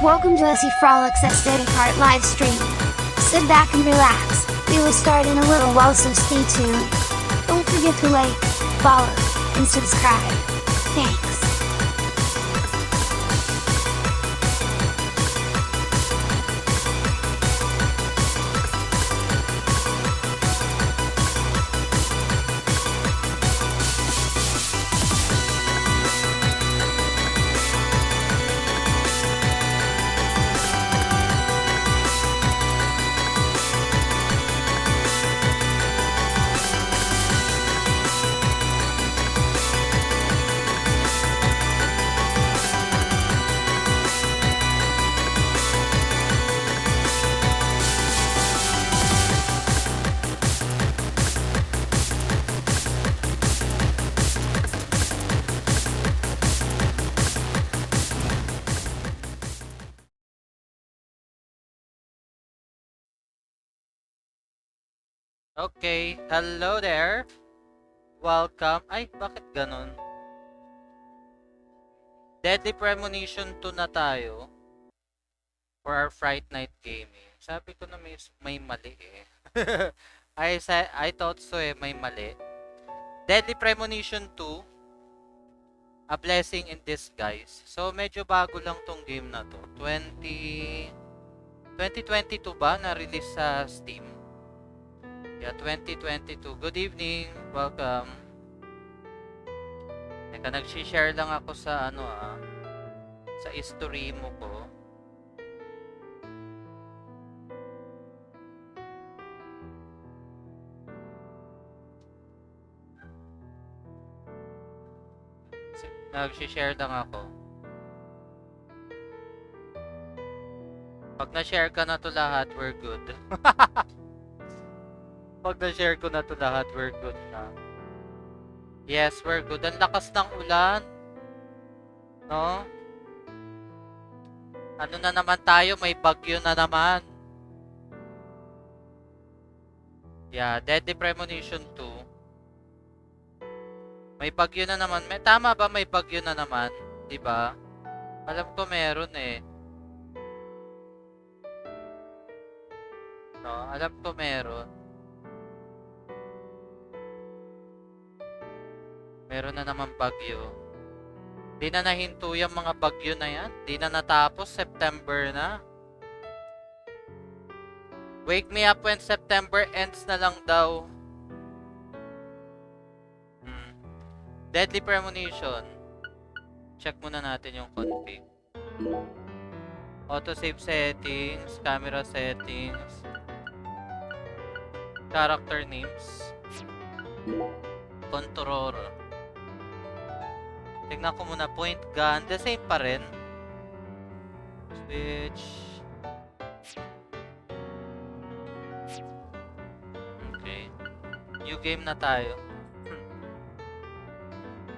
Welcome to SE Frolics Aesthetic Art live stream. Sit back and relax. We will start in a little while, so stay tuned. Don't forget to like, follow, and subscribe. Thanks. Okay, hello there. Welcome. Ay, bakit ganun? Deadly Premonition 2 na tayo for our Fright Night gaming. Sabi ko na may mali eh. I thought so eh, may mali. Deadly Premonition 2, A Blessing in Disguise. So, medyo bago lang tong game na to. 2022 ba na-release sa Steam? Yeah, 2022. Good evening. Welcome. Teka, nag-share lang ako sa sa history mo ko. Nag-share lang ako. Pag na-share ka na to lahat, we're good. Pag na-share ko na to lahat, we're good na. Yes, we're good. Ang lakas ng ulan. No? Ano na naman tayo? May bagyo na naman. Yeah, Deadly Premonition 2. May bagyo na naman. Tama ba may bagyo na naman? Diba? Alam ko meron eh. No, alam ko meron. Meron na naman bagyo. Di na nahinto yung mga bagyo na yan. Di na natapos. September na. Wake me up when September ends na lang daw. Deadly Premonition. Check muna natin yung config. Autosave settings. Camera settings. Character names. Controller. Tignan ko muna, point gun, the same pa rin. Switch. Okay. New game na tayo.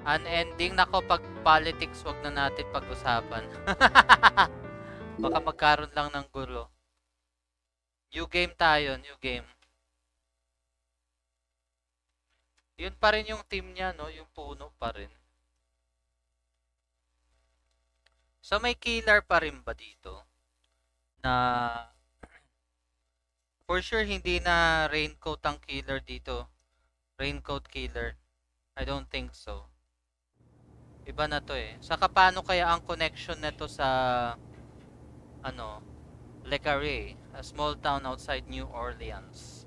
Unending. Nako, pag politics, wag na natin pag-usapan. Baka magkaroon lang ng gulo. New game tayo, new game. Yun pa rin yung team niya, no? Yung puno pa rin. So, may killer pa rin ba dito? Na for sure, hindi na raincoat ang killer dito. Raincoat killer. I don't think so. Iba na to eh. Saka paano kaya ang connection nito sa Le Carré, a small town outside New Orleans.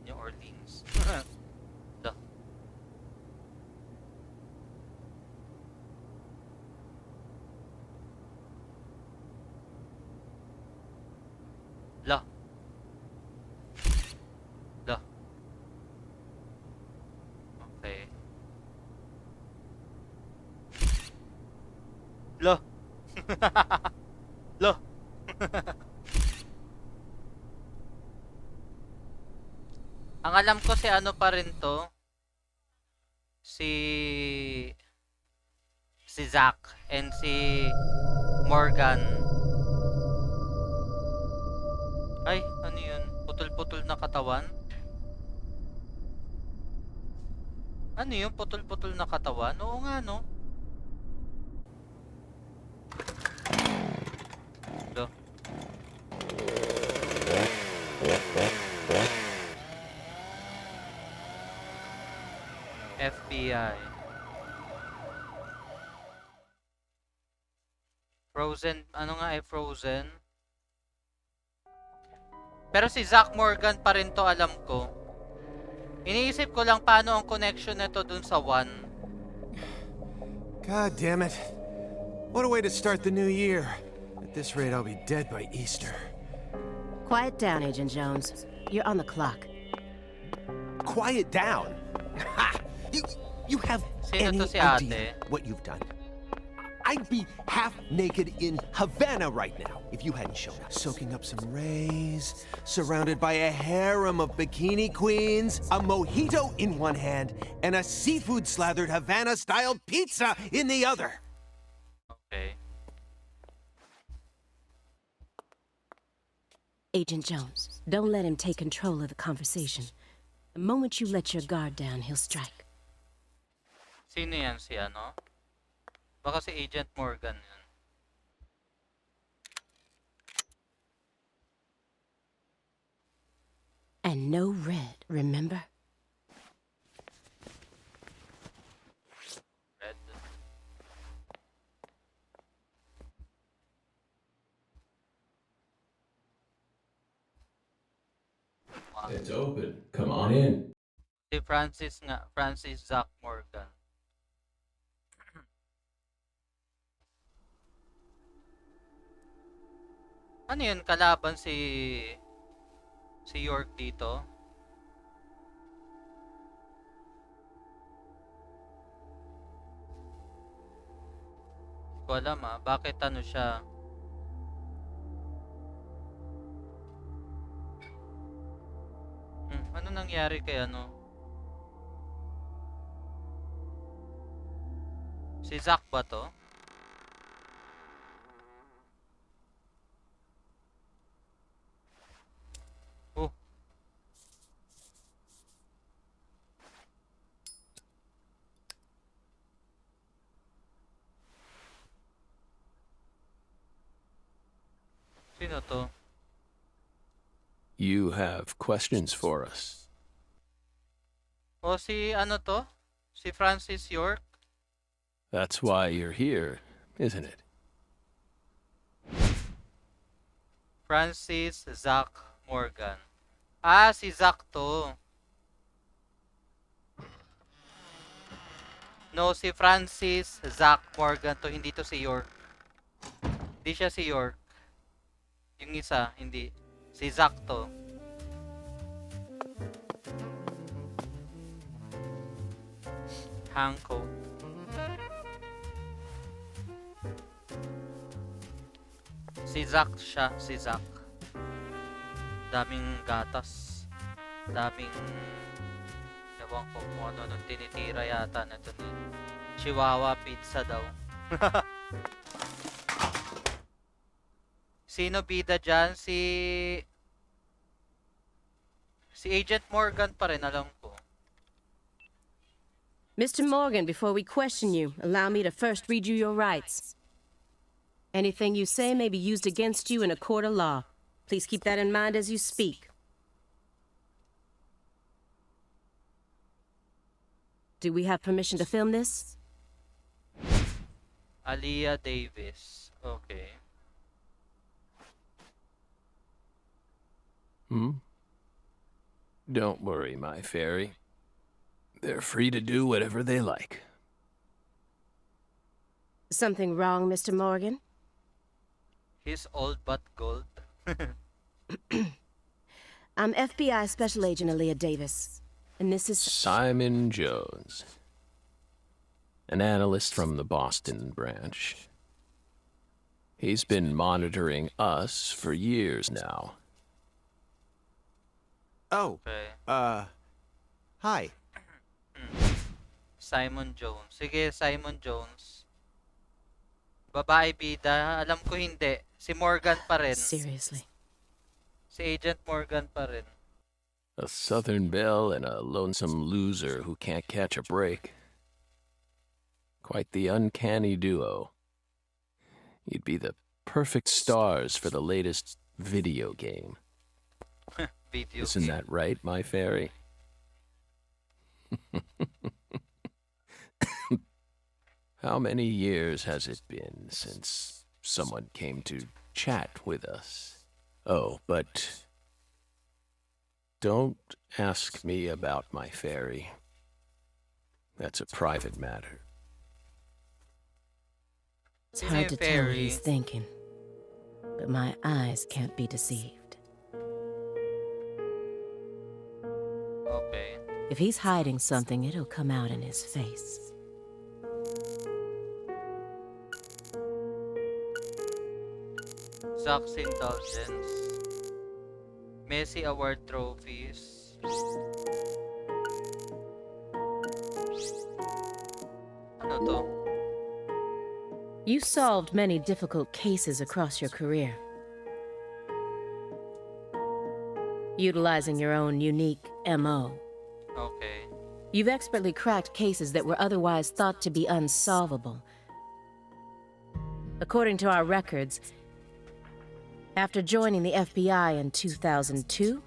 New Orleans. Duh. Lah. Okay. Lah. Lah. Ang alam ko si ano pa rin to. Si Zach and si Morgan. Ay, ano yun? Putol-putol na katawan? Ano yun? Putol-putol na katawan? Oo nga, no? FBI. Frozen, ano nga Frozen? Pero si Zach Morgan pa rin to, alam ko. Iniisip ko lang paano ang connection nito dun sa 1. God damn it. What a way to start the new year. At this rate, I'll be dead by Easter. Quiet down, Agent Jones. You're on the clock. Quiet down? Ha! You have Sino any to si idea ate? what you've done? I'd be half naked in Havana right now if you hadn't shown up. Soaking up some rays, surrounded by a harem of bikini queens, a mojito in one hand, and a seafood-slathered Havana-style pizza in the other. Okay. Agent Jones, don't let him take control of the conversation. The moment you let your guard down, he'll strike. Sino yan si ano? Baka si Agent Morgan yan. And no red, remember? Red. It's open. Come on in. Si Francis nga, Francis Zach Morgan. Ano yun, kalaban si York dito? Hindi ko alam bakit ano siya? Ano nangyari kay ano? Si Zach ba to? Oh. Sino to? You have questions for us. O si ano to? Si Francis York? That's why you're here, isn't it? Francis Zach Morgan. Si Zach to. No, si Francis Zach Morgan to. Hindi to si York. Hindi siya si York. Yung isa, hindi. Si Zach to. Hanko. Si Zach siya, si Zach. Daming gatas. Daming ewan ko kung ano nung tinitira yata na ito ni Chihuahua pizza daw. Sino bida dyan? Si Agent Morgan pa rin, alam ko. Mr. Morgan, before we question you, allow me to first read you your rights. Anything you say may be used against you in a court of law. Please keep that in mind as you speak. Do we have permission to film this? Aliyah Davis. Okay. Don't worry, my fairy. They're free to do whatever they like. Something wrong, Mr. Morgan? He's old but gold. I'm FBI Special Agent Aliyah Davis, and this is... Simon Jones. An analyst from the Boston branch. He's been monitoring us for years now. Oh, Okay. hi. Simon Jones. Sige, Simon Jones. Babae bida. Alam ko hindi. Si Morgan pa rin. Seriously. Si Agent Morgan pa rin. A Southern belle and a lonesome loser who can't catch a break. Quite the uncanny duo. You'd be the perfect stars for the latest video game. Video Isn't game. that right, my fairy? How many years has it been since someone came to chat with us? Oh, but don't ask me about my fairy. That's a private matter. It's Sino hard yung to tell what he's fairy? thinking, but my eyes can't be deceived. Okay. If he's hiding something, it'll come out in his face. Zuck's Indulgence. Messi Award Trophies. Ano to? You solved many difficult cases across your career, utilizing your own unique MO. Okay. You've expertly cracked cases that were otherwise thought to be unsolvable. According to our records, after joining the FBI in 2002,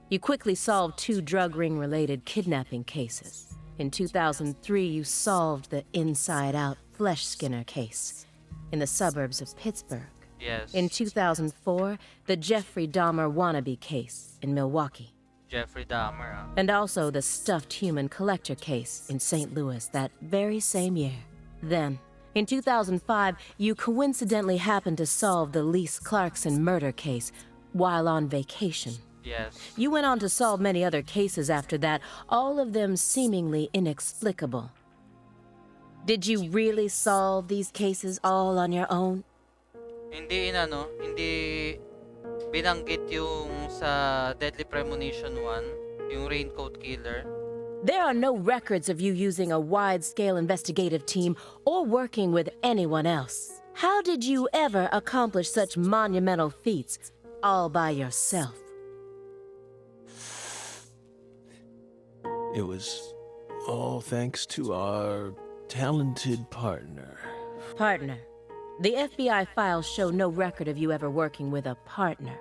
you quickly solved 2 drug ring-related kidnapping cases. In 2003, you solved the inside-out flesh skinner case in the suburbs of Pittsburgh. Yes. In 2004, the Jeffrey Dahmer wannabe case in Milwaukee. Jeffrey Dahmer. Ah. And also the stuffed human collector case in St. Louis that very same year. Then, in 2005, you coincidentally happened to solve the Lise Clarkson murder case while on vacation. Yes. You went on to solve many other cases after that, all of them seemingly inexplicable. Did you really solve these cases all on your own? Hindi hindi binanggit yung sa Deadly Premonition 1, yung Raincoat Killer. There are no records of you using a wide-scale investigative team or working with anyone else. How did you ever accomplish such monumental feats all by yourself? It was all thanks to our talented partner. Partner. The FBI files show no record of you ever working with a partner.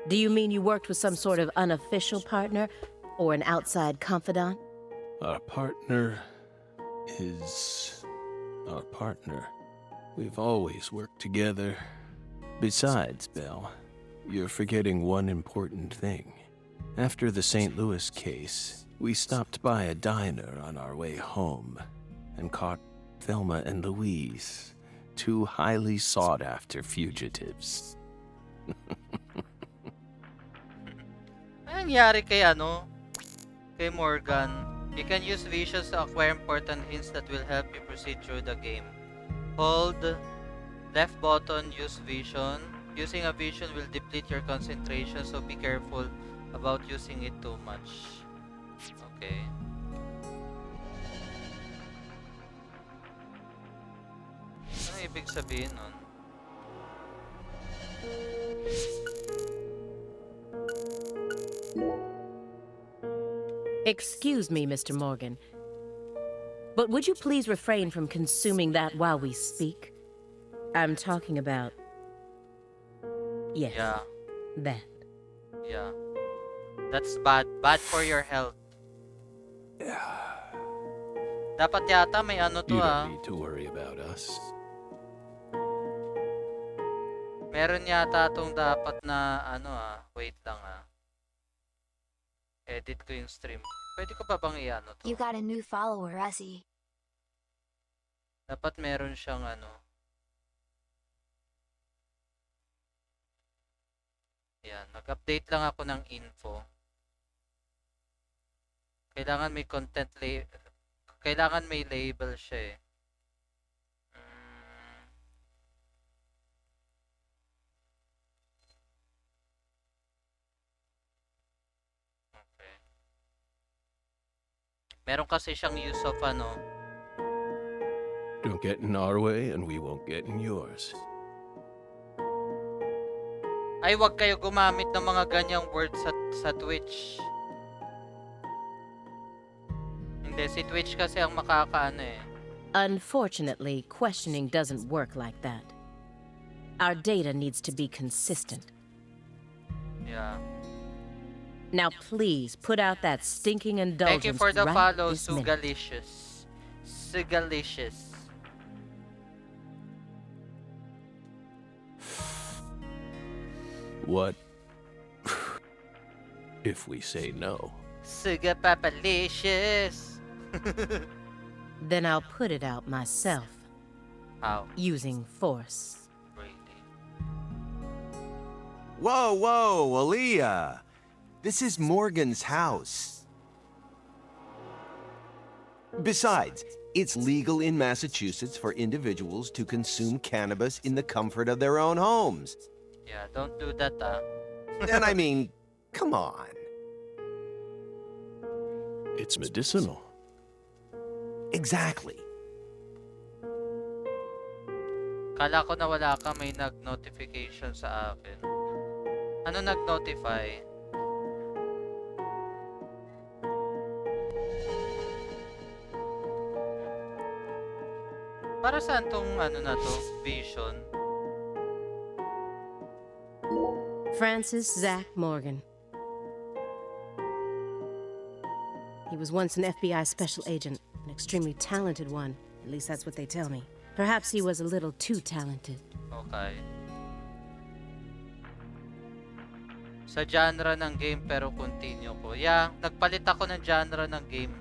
Do you mean you worked with some sort of unofficial partner or an outside confidant? Our partner is our partner. We've always worked together. Besides, Belle, you're forgetting one important thing. After the St. Louis case, we stopped by a diner on our way home and caught Thelma and Louise, 2 highly sought-after fugitives. Ano nangyari kay kay Morgan? You can use visions to acquire important hints that will help you proceed through the game. Hold left button, use vision. Using a vision will deplete your concentration, so be careful about using it too much. Okay. Ano ibig sabihin nun? Excuse me, Mr. Morgan, but would you please refrain from consuming that while we speak? I'm talking about... Yes, Yeah. that. Yeah. That's bad. Bad for your health. Dapat yata may ano to You ah. don't need to worry about us. Meron yata tong dapat na wait lang ah. Edit ko yung stream. Pwede ko pa bang i-ano to? You got a new follower, Essie. Dapat meron siyang Yan, nag-update lang ako ng info. Kailangan may kailangan may label siya eh. Okay. Meron kasi siyang use of Don't get in our way and we won't get in yours. Ay, wag kayo gumamit ng mga ganyang words sa Twitch. Hindi, si Twitch kasi ang makakaano eh. Unfortunately, questioning doesn't work like that. Our data needs to be consistent. Yeah. Now please, put out that stinking indulgence Thank you for the right follow, this minute. Sugalicious. Sigalicious. What if we say no? Sigapapalicious. Then I'll put it out myself, How? using force. Really? Whoa, whoa, Aaliyah. This is Morgan's house. Besides, it's legal in Massachusetts for individuals to consume cannabis in the comfort of their own homes. Yeah, don't do that, ah. And I mean, come on. It's medicinal. Exactly. Kala ko na wala ka, may nag-notification sa akin. Ano nag-notify? Para saan tong ano na to? Vision? Francis Zach Morgan. He was once an FBI special agent, an extremely talented one. At least that's what they tell me. Perhaps he was a little too talented. Okay. Sa genre ng game pero continue ko. Yeah, nagpalit ako ng genre ng game.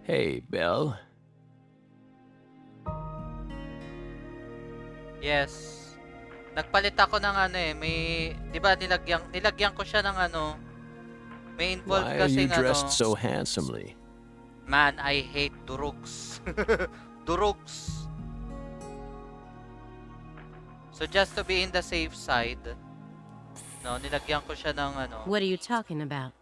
Hey, Belle. Yes. Nagpalit ako ng ano eh, may 'di ba nilagyan ko siya ng ano. May involved Why are kasi you dressed ano. so handsomely? Man, I hate durugs. Durugs. So just to be in the safe side, no, nilagyan ko siya ng ano. What are you talking about?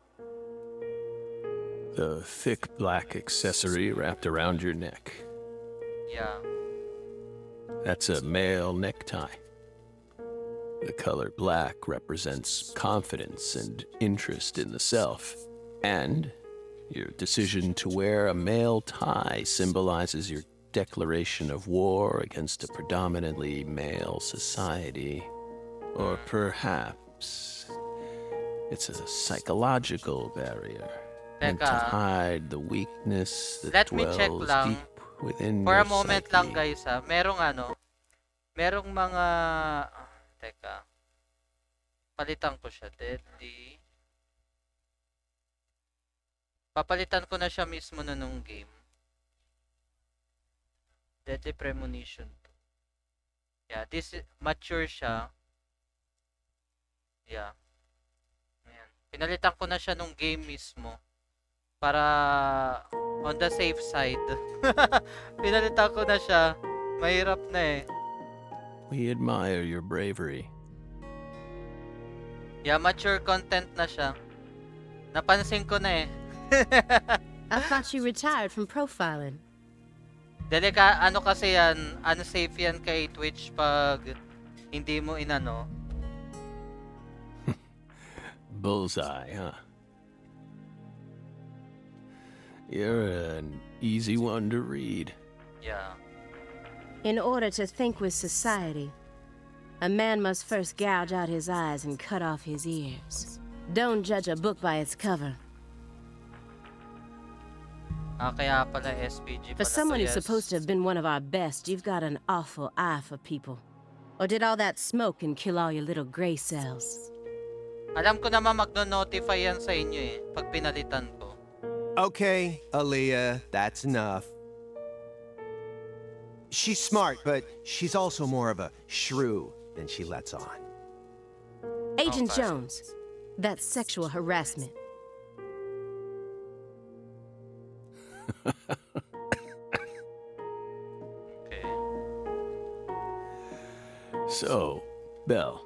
The thick black accessory wrapped around your neck. Yeah. That's a male necktie. The color black represents confidence and interest in the self. And your decision to wear a male tie symbolizes your declaration of war against a predominantly male society. Or perhaps it's a psychological barrier meant to Teka. hide the weakness that Let me check dwells lang. deep within For your a moment psyche. lang guys ha. Merong mga teka. Palitan ko siya. Deadly. Papalitan ko na siya mismo na nung game. Deadly Premonition. Yeah, this is mature siya. Yeah. Ayan. Pinalitan ko na siya nung game mismo. Para on the safe side. Pinalitan ko na siya. Mahirap na eh. We admire your bravery. Yeah, mature content na siya. Napansin ko na eh. I thought you retired from profiling. Ano kasi yan, unsafe yan kay Twitch pag hindi mo inano. Bullseye, huh? You're an easy one to read. Yeah. In order to think with society, a man must first gouge out his eyes and cut off his ears. Don't judge a book by its cover. Kaya pala SPG For pala someone to, who's yes. supposed to have been one of our best, you've got an awful eye for people. Or did all that smoke and kill all your little gray cells? Alam ko naman magno-notify yan sa inyo eh, pag pinalitan ko. Okay, Aaliyah, that's enough. She's smart, but she's also more of a shrew than she lets on. Agent Okay. Jones, that's sexual harassment. Okay. So, Belle,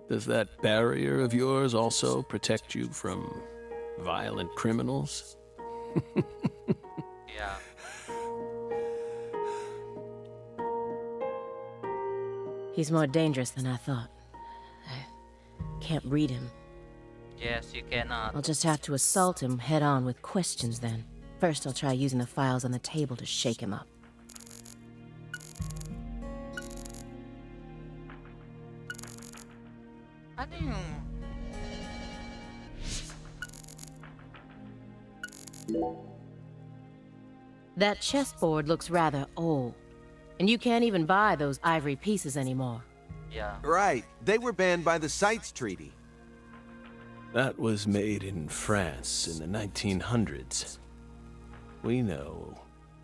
does that barrier of yours also protect you from violent criminals? Yeah. He's more dangerous than I thought. I can't read him. Yes, you cannot. I'll just have to assault him head on with questions then. First, I'll try using the files on the table to shake him up. Ano yung... That chessboard looks rather old, and you can't even buy those ivory pieces anymore. Yeah. Right. They were banned by the CITES Treaty. That was made in France in the 1900s. We know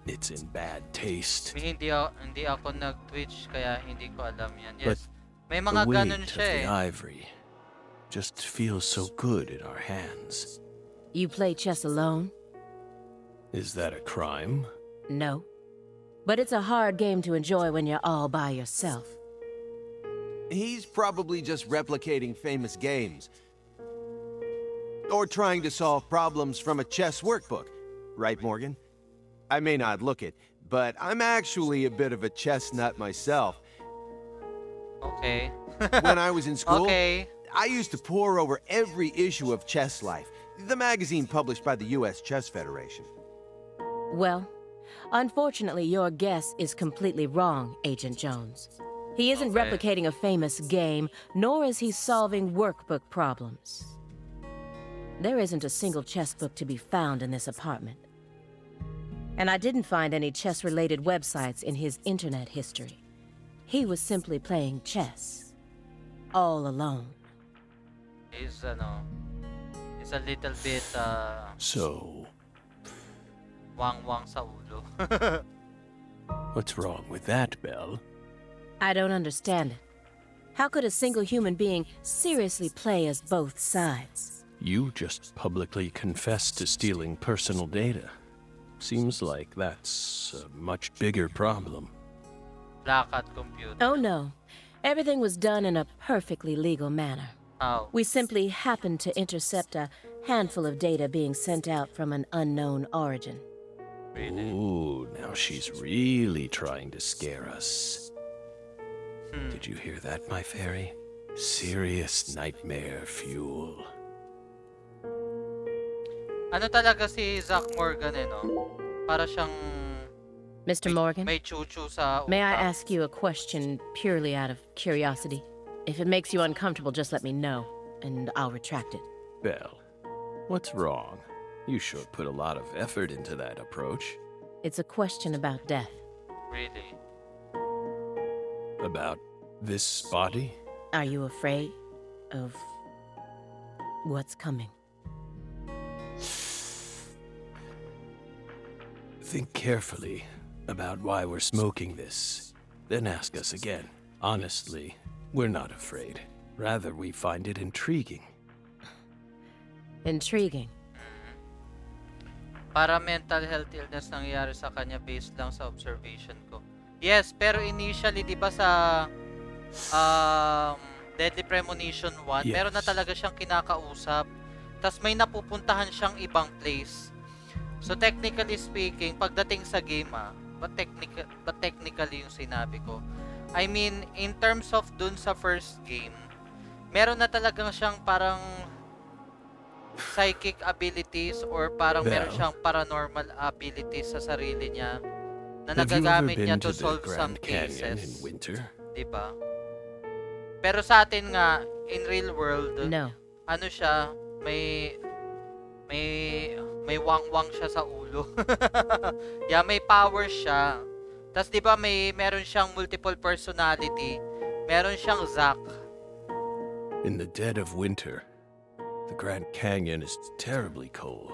it's in bad taste. Hindi ako nag-Twitch kaya hindi ko alam yan. But Yes. May the mga weight ganun of siya the eh. ivory just feels so good in our hands. You play chess alone? Is that a crime? No. But it's a hard game to enjoy when you're all by yourself. He's probably just replicating famous games. Or trying to solve problems from a chess workbook. Right, Morgan? I may not look it, but I'm actually a bit of a chess nut myself. Okay. When I was in school, Okay. I used to pore over every issue of Chess Life, the magazine published by the U.S. Chess Federation. Well, unfortunately, your guess is completely wrong, Agent Jones. He isn't Okay. replicating a famous game, nor is he solving workbook problems. There isn't a single chess book to be found in this apartment. And I didn't find any chess-related websites in his internet history. He was simply playing chess. All alone. Is a little bit So, wang-wang sa ulo. what's wrong with that, Belle? I don't understand it. How could a single human being seriously play as both sides? You just publicly confessed to stealing personal data. Seems like that's a much bigger problem. Black hat computer. Oh no. Everything was done in a perfectly legal manner. How? We simply happened to intercept a handful of data being sent out from an unknown origin. Really? Ooh, now she's really trying to scare us. Did you hear that, my fairy? Serious nightmare fuel. Ano talaga si Zach Morgan eh, no? Para siyang Mr. Morgan, may chuchu sa utak. may I ask you a question purely out of curiosity? If it makes you uncomfortable, just let me know, and I'll retract it. Belle, what's wrong? You sure put a lot of effort into that approach. It's a question about death. Really? About this body? Are you afraid of what's coming? Think carefully about why we're smoking this. Then ask us again. Honestly, we're not afraid. Rather, we find it intriguing. Intriguing. Para mental health illness nangyayari sa kanya based lang sa observation ko. Yes, pero initially, di ba sa Deadly Premonition 1, Yes. meron na talaga siyang kinakausap. Tapos may napupuntahan siyang ibang place. So technically speaking, pagdating sa game but technically yung sinabi ko. I mean, in terms of dun sa first game, meron na talagang siyang parang psychic abilities or parang meron Belle. siyang paranormal abilities sa sarili niya na Have you ever nagagamit been niya to to the solve some Grand Canyon in cases. winter? Diba? Pero sa atin nga, in real world, No. ano siya, may wang-wang siya sa ulo. Yeah, may power siya. Tapos 'di ba meron siyang multiple personality. Meron siyang Zack. In the dead of winter, the Grand Canyon is terribly cold.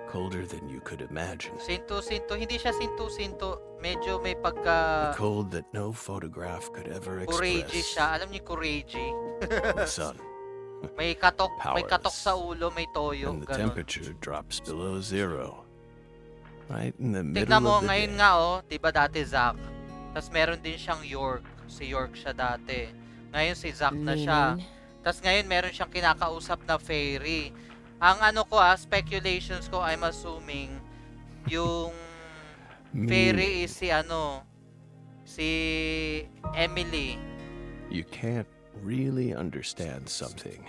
Colder than you could imagine. Sinto, hindi siya sinto. Medyo may pagka A cold that no photograph could ever courage express. siya. Alam niyo courage. The sun, May katok Powerless. sa ulo, may toyo, and the ganun. temperature drops below zero. Right in the Tignan middle mo, of the ngayon day. nga 'di ba dati Zack? Tapos meron din siyang York. Si York siya dati. Ngayon si Zack na siya. Meaning? Tapos ngayon meron siyang kinakausap na fairy. Ang ano ko speculations ko, I'm assuming yung fairy is si Emily. You can't really understand something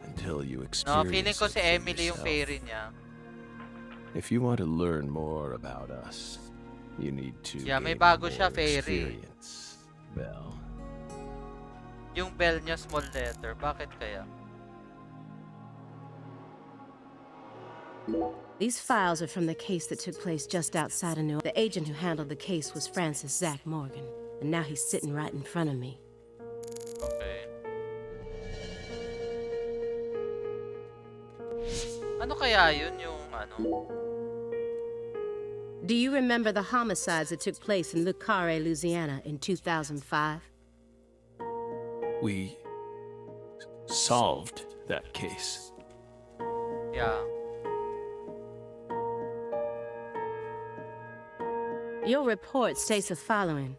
until you No, experience feeling ko it si for Emily yung yourself. fairy niya. If you want to learn more about us, you need to Yeah, may gain bago more siya, fairy. experience, Belle. Yung bell niya small letter. Bakit kaya? These files are from the case that took place just outside of New York. The agent who handled the case was Francis Zach Morgan, and now he's sitting right in front of me. Okay. Ano kaya yun yung ano? Do you remember the homicides that took place in Le Carré, Louisiana in 2005? We solved that case. Yeah. Your report states the following.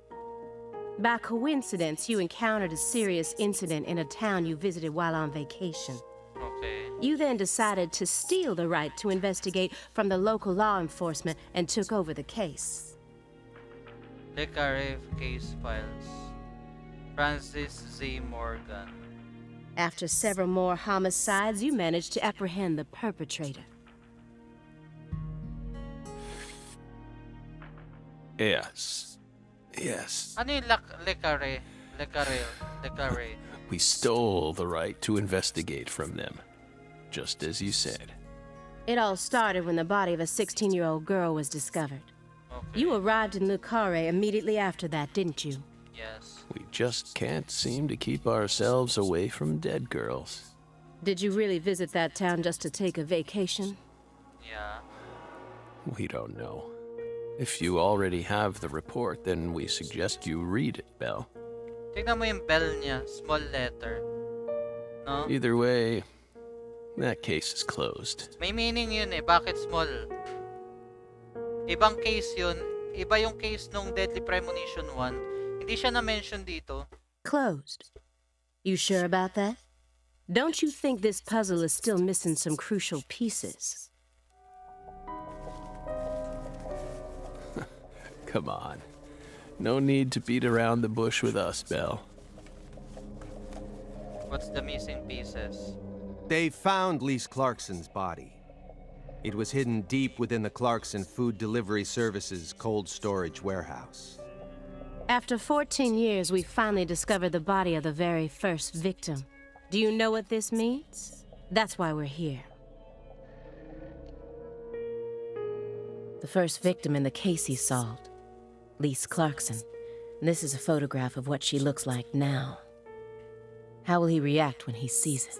By coincidence, you encountered a serious incident in a town you visited while on vacation. Okay. You then decided to steal the right to investigate from the local law enforcement and took over the case. Le Carré case files. Francis Z. Morgan. After several more homicides, you managed to apprehend the perpetrator. Yes. Yes. Ano yung Le Carré? Le Carré. Le Carré. We stole the right to investigate from them, just as you said. It all started when the body of a 16-year-old girl was discovered. Okay. You arrived in Le Carré immediately after that, didn't you? Yes. We just can't seem to keep ourselves away from dead girls. Did you really visit that town just to take a vacation? Yeah. We don't know. If you already have the report, then we suggest you read it, Belle. Tignan mo yung bell niya. Small letter. No? Either way, that case is closed. May meaning yun eh. Bakit small? Ibang case yun. Iba yung case nung Deadly Premonition 1. Hindi siya na-mention dito. Closed. You sure about that? Don't you think this puzzle is still missing some crucial pieces? Come on. No need to beat around the bush with us, Belle. What's the missing pieces? They found Lise Clarkson's body. It was hidden deep within the Clarkson Food Delivery Services cold storage warehouse. After 14 years, we finally discovered the body of the very first victim. Do you know what this means? That's why we're here. The first victim in the case he solved, Lise Clarkson. This is a photograph of what she looks like now. How will he react when he sees it?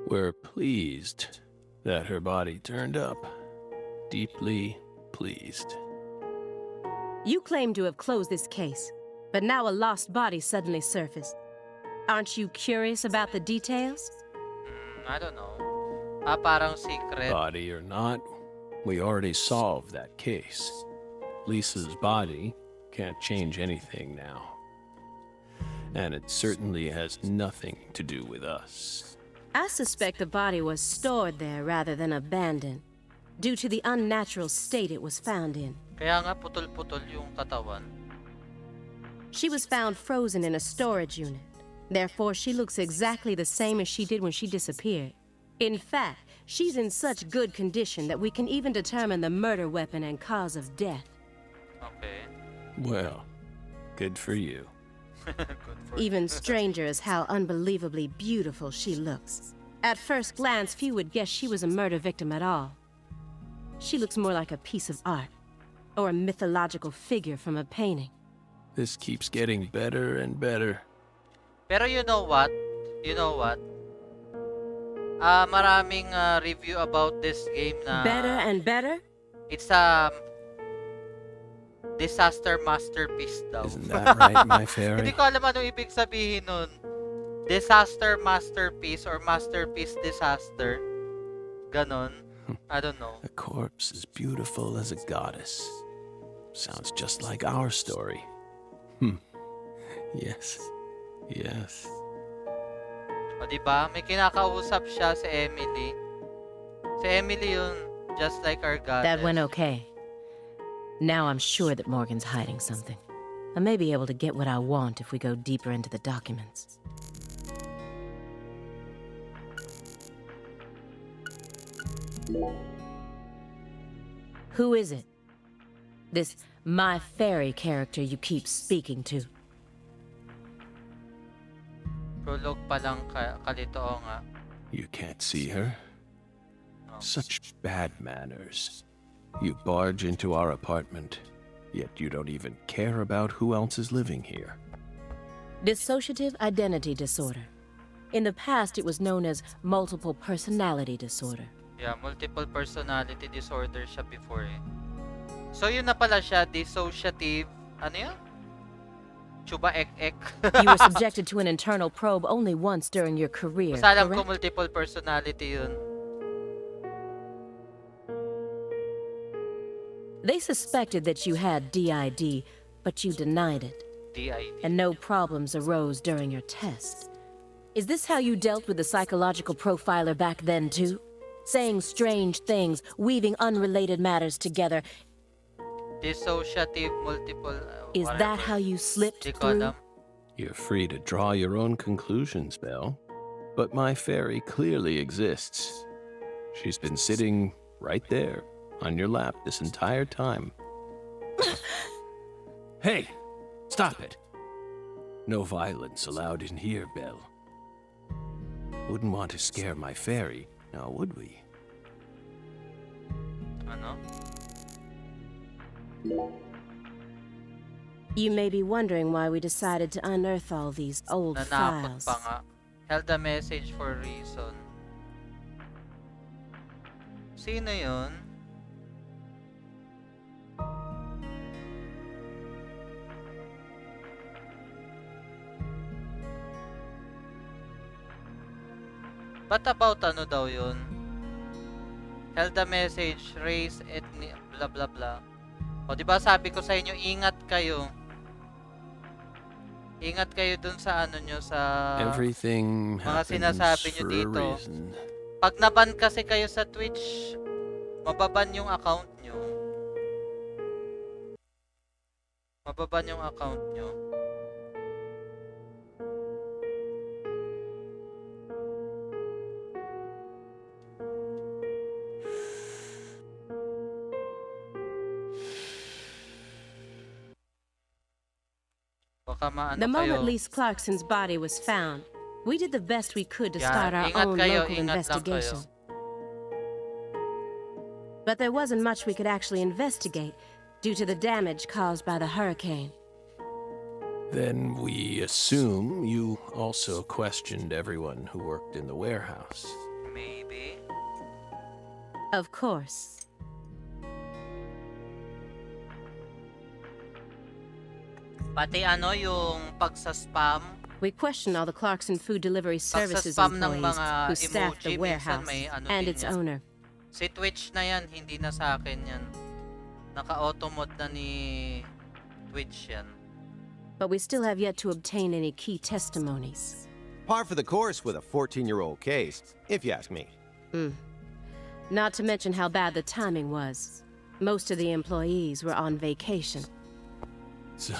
We're pleased that her body turned up. Deeply pleased. You claim to have closed this case, but now a lost body suddenly surfaced. Aren't you curious about the details? I don't know. Parang secret. Body or not, we already solved that case. Lisa's body can't change anything now. And it certainly has nothing to do with us. I suspect the body was stored there rather than abandoned, due to the unnatural state it was found in. Kaya nga putol-putol yung katawan. She was found frozen in a storage unit. Therefore, she looks exactly the same as she did when she disappeared. In fact, she's in such good condition that we can even determine the murder weapon and cause of death. Okay. Well, good for you. Good for Even stranger is how unbelievably beautiful she looks. At first glance, few would guess she was a murder victim at all. She looks more like a piece of art, or a mythological figure from a painting. This keeps getting better and better. Pero you know what? You know what? Maraming review about this game na Better and better? it's a disaster masterpiece daw. Isn't that right, my Hindi fairy? ko alam anong ibig sabihin nun. Disaster masterpiece or masterpiece disaster. Ganon. I don't know. A corpse as beautiful as a goddess. Sounds just like our story. Yes. Yes. O diba? May kinakausap siya si Emily. Si Emily yun. Just like our goddess. That went okay. Now I'm sure that Morgan's hiding something. I may be able to get what I want if we go deeper into the documents. Who is it? This my fairy character you keep speaking to. Prologue pa lang kalito nga. You can't see her? No. Such bad manners. You barge into our apartment, yet you don't even care about who else is living here. Dissociative identity disorder. In the past, it was known as multiple personality disorder. Yeah, multiple personality disorder siya before eh. So yun na pala siya, dissociative, ano yun? Chuba ek. You were subjected to an internal probe only once during your career, Basta alam ko correct? multiple personality yun. They suspected that you had DID, but you denied it, DID. and no problems arose during your test. Is this how you dealt with the psychological profiler back then, too? Saying strange things, weaving unrelated matters together. Dissociative multiple... Is that how you slipped Di ko through? alam. You're free to draw your own conclusions, Belle. But my fairy clearly exists. She's been sitting right there on your lap this entire time. Hey! Stop it! No violence allowed in here, Belle. Wouldn't want to scare my fairy, now would we? Ano? You may be wondering why we decided to unearth all these old Nanakot files. pa nga. Held a message for a reason. Sino yun? But about ano daw yun? Held a message, race, ethnic, blah blah blah. O diba sabi ko sa inyo, ingat kayo. Ingat kayo dun sa ano nyo, sa... Everything mga happens sinasabi nyo for dito. a reason. Pag naban kasi kayo sa Twitch, mababan yung account nyo. Mababan yung account nyo. Baka maano The moment kayo. Lise Clarkson's body was found, we did the best we could to Yeah, start our ingat own kayo, local ingat lang investigation. kayo. But there wasn't much we could actually investigate due to the damage caused by the hurricane. Then we assume you also questioned everyone who worked in the warehouse. Maybe. Of course. Pati ano yung pagsa-spam. We questioned all the Clarkson Food Delivery Services Pagsa-spam ng employees mga who staffed emoji, the minsan warehouse may ano and din its yan. owner. Si Twitch na yan, hindi na sa akin yan. Naka-automod na ni Twitch yan. But we still have yet to obtain any key testimonies. Par for the course with a 14-year-old case, if you ask me. Not to mention how bad the timing was. Most of the employees were on vacation. So,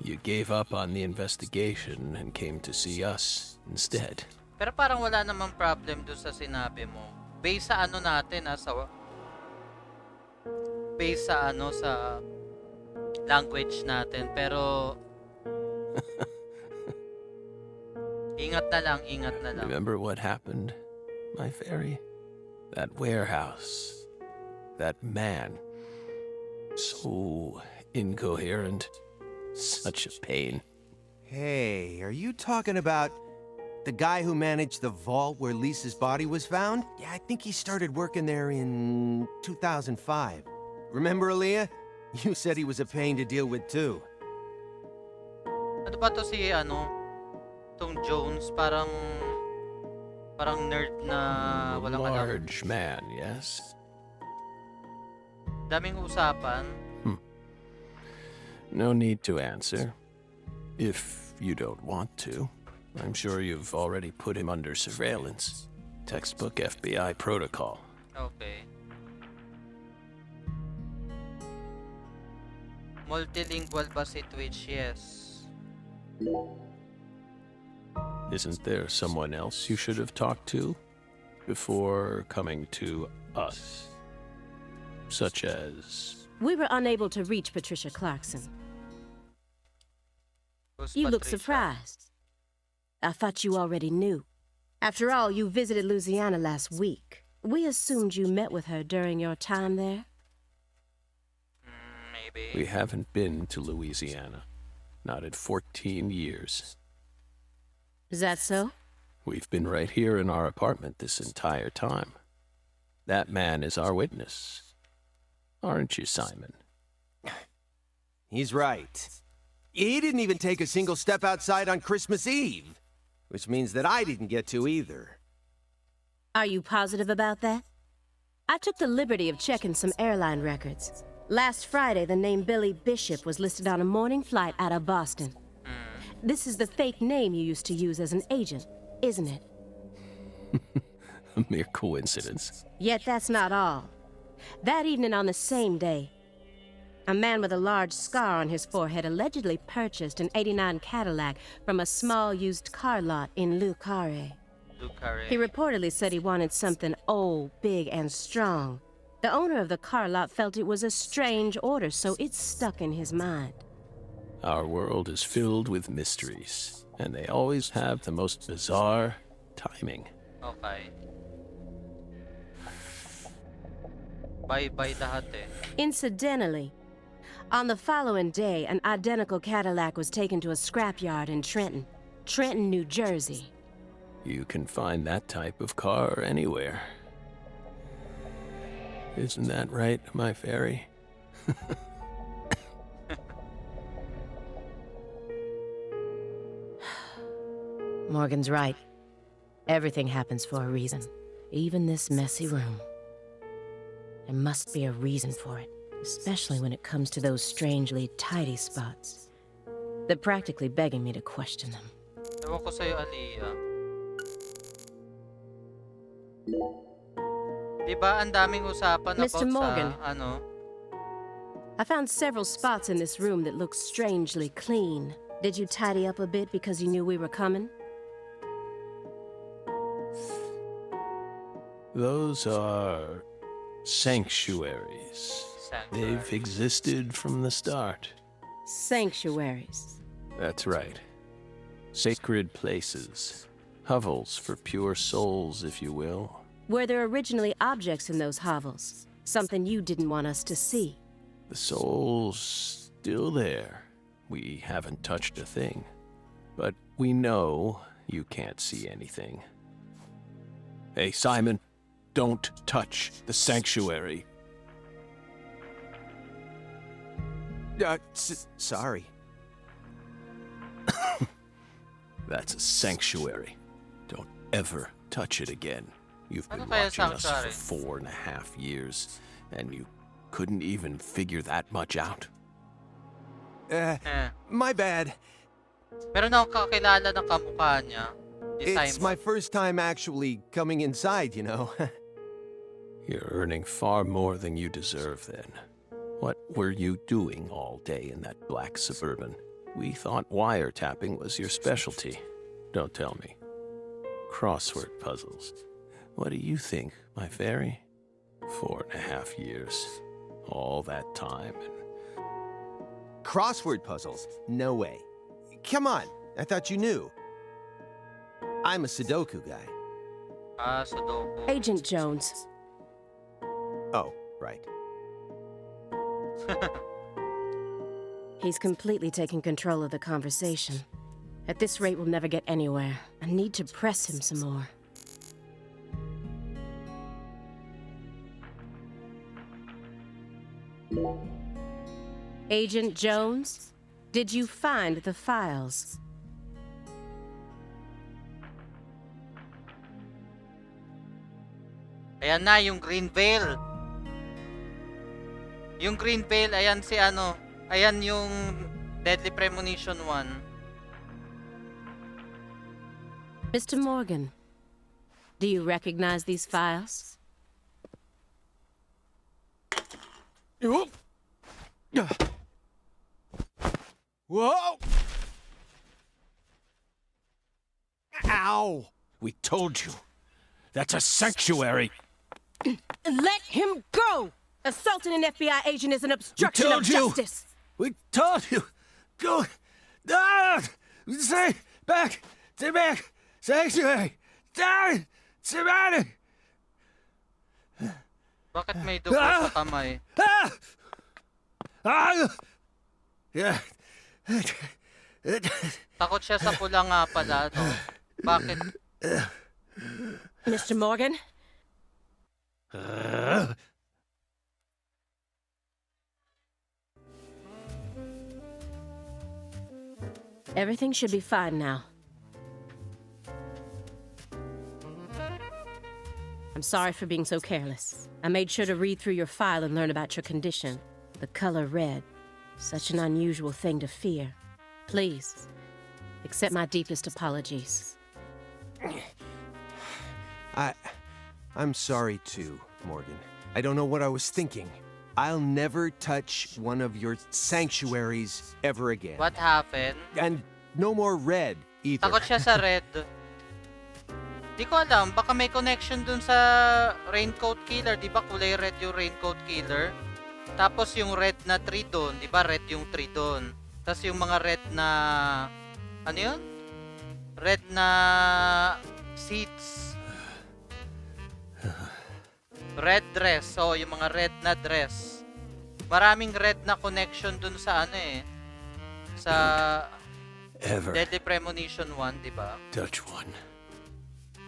you gave up on the investigation and came to see us instead. Pero parang wala namang problem doon sa sinabi mo. Based sa ano natin based sa ano sa language natin, pero ingat na lang. Remember what happened, my fairy? That warehouse. That man. So incoherent. Such a pain. Hey, are you talking about the guy who managed the vault where Lisa's body was found? Yeah, I think he started working there in 2005. Remember, Aaliyah? You said he was a pain to deal with, too. Ano ba to si ano? Tong Jones, parang nerd na walang alam. Large man, yes? Daming usapan. No need to answer. If you don't want to. I'm sure you've already put him under surveillance. Textbook FBI protocol. Okay. Multilingual ba si Twitch? Yes. Isn't there someone else you should have talked to before coming to us? Such as... We were unable to reach Patricia Clarkson. Who's You look Patricia? surprised. I thought you already knew. After all, you visited Louisiana last week. We assumed you met with her during your time there. Maybe. We haven't been to Louisiana. Not in 14 years. Is that so? We've been right here in our apartment this entire time. That man is our witness. Aren't you, Simon? He's right. He didn't even take a single step outside on Christmas Eve, which means that I didn't get to either. Are you positive about that? I took the liberty of checking some airline records. Last Friday, the name Billy Bishop was listed on a morning flight out of Boston. This is the fake name you used to use as an agent, isn't it? A mere coincidence. Yet that's not all. That evening on the same day, a man with a large scar on his forehead allegedly purchased an '89 Cadillac from a small used car lot in Le Carré. He reportedly said he wanted something old, big, and strong. The owner of the car lot felt it was a strange order, so it stuck in his mind. Our world is filled with mysteries, and they always have the most bizarre timing. Okay. Bye-bye lahat eh. Incidentally, on the following day, an identical Cadillac was taken to a scrapyard in Trenton, New Jersey. You can find that type of car anywhere. Isn't that right, my fairy? Morgan's right. Everything happens for a reason. Even this messy room. There must be a reason for it, especially when it comes to those strangely tidy spots. They're practically begging me to question them. Ewan ko sa'yo, Aliyah. Diba ang daming usapan about Mr. Morgan. sa, ano? I found several spots in this room that look strangely clean. Did you tidy up a bit because you knew we were coming? Those are sanctuaries. They've existed from the start. Sanctuaries. That's right. Sacred places. Hovels for pure souls, if you will. Were there originally objects in those hovels? Something you didn't want us to see? The soul's still there. We haven't touched a thing. But we know you can't see anything. Hey, Simon, don't touch the sanctuary. Sorry. That's a sanctuary. Don't ever touch it again. You've been Ano kaya watching us sanctuary? for 4.5 years, and you couldn't even figure that much out. My bad. Meron akong kakilala ng kamukha niya. Si It's Simon. my first time actually coming inside, you know. You're earning far more than you deserve then. What were you doing all day in that black Suburban? We thought wiretapping was your specialty. Don't tell me. Crossword puzzles. What do you think, my fairy? 4.5 years. All that time and... Crossword puzzles? No way. Come on, I thought you knew. I'm a Sudoku guy. Ah, Sudoku. Agent Jones. Oh, right. He's completely taking control of the conversation. At this rate, we'll never get anywhere. I need to press him some more. Agent Jones, did you find the files? Ayan na, yung Green Veil. Yung Green Veil, ayan si ano. Ayan yung Deadly Premonition 1. Mr. Morgan, do you recognize these files? Whoa! Ow! We told you. That's a sanctuary. Let him go! Assaulting an FBI agent is an obstruction of told you. justice. We told you. Go. Ah! Say back Sanctuary! Down! Surrounded! Bakit may dugo sa kamay? Yeah. Takot siya sa pula nga pala, no? Bakit? Mr. Morgan? Everything should be fine now. I'm sorry for being so careless. I made sure to read through your file and learn about your condition. The color red. Such an unusual thing to fear. Please, accept my deepest apologies. I'm sorry too, Morgan. I don't know what I was thinking. I'll never touch one of your sanctuaries ever again. What happened? And no more red either. Takot siya sa red. Di ko alam, baka may connection dun sa raincoat killer. Di ba kulay red yung raincoat killer? Tapos yung red na tree dun, di ba red yung tree dun? Tapos yung mga red na, ano yun? Red na seeds. Red dress. So, yung mga red na dress. Maraming red na connection dun sa ano eh. Sa Ever Deadly Premonition 1, di ba? touch one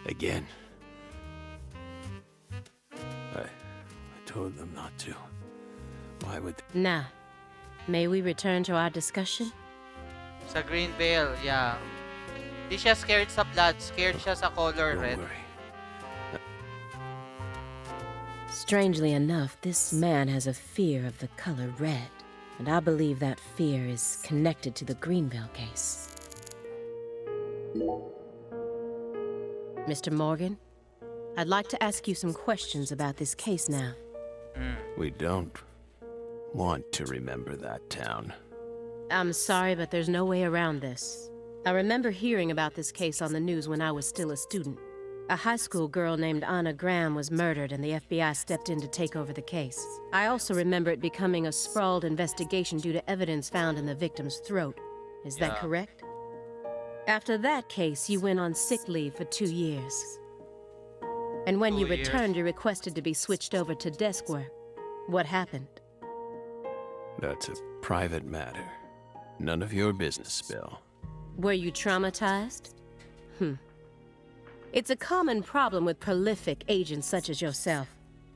again. I told them not to. Why would Now, may we return to our discussion? Sa Green Veil, yeah. Di siya scared sa blood, scared siya sa color Don't red. worry. Strangely enough, this man has a fear of the color red, and I believe that fear is connected to the Greenville case. Mr. Morgan, I'd like to ask you some questions about this case now. We don't want to remember that town. I'm sorry, but there's no way around this. I remember hearing about this case on the news when I was still a student. A high school girl named Anna Graham was murdered and the FBI stepped in to take over the case. I also remember it becoming a sprawled investigation due to evidence found in the victim's throat. Is that Yeah. correct? After that case, you went on sick leave for 2 years. And when 2 you years. returned, you requested to be switched over to desk work. What happened? That's a private matter. None of your business, Bill. Were you traumatized? It's a common problem with prolific agents such as yourself.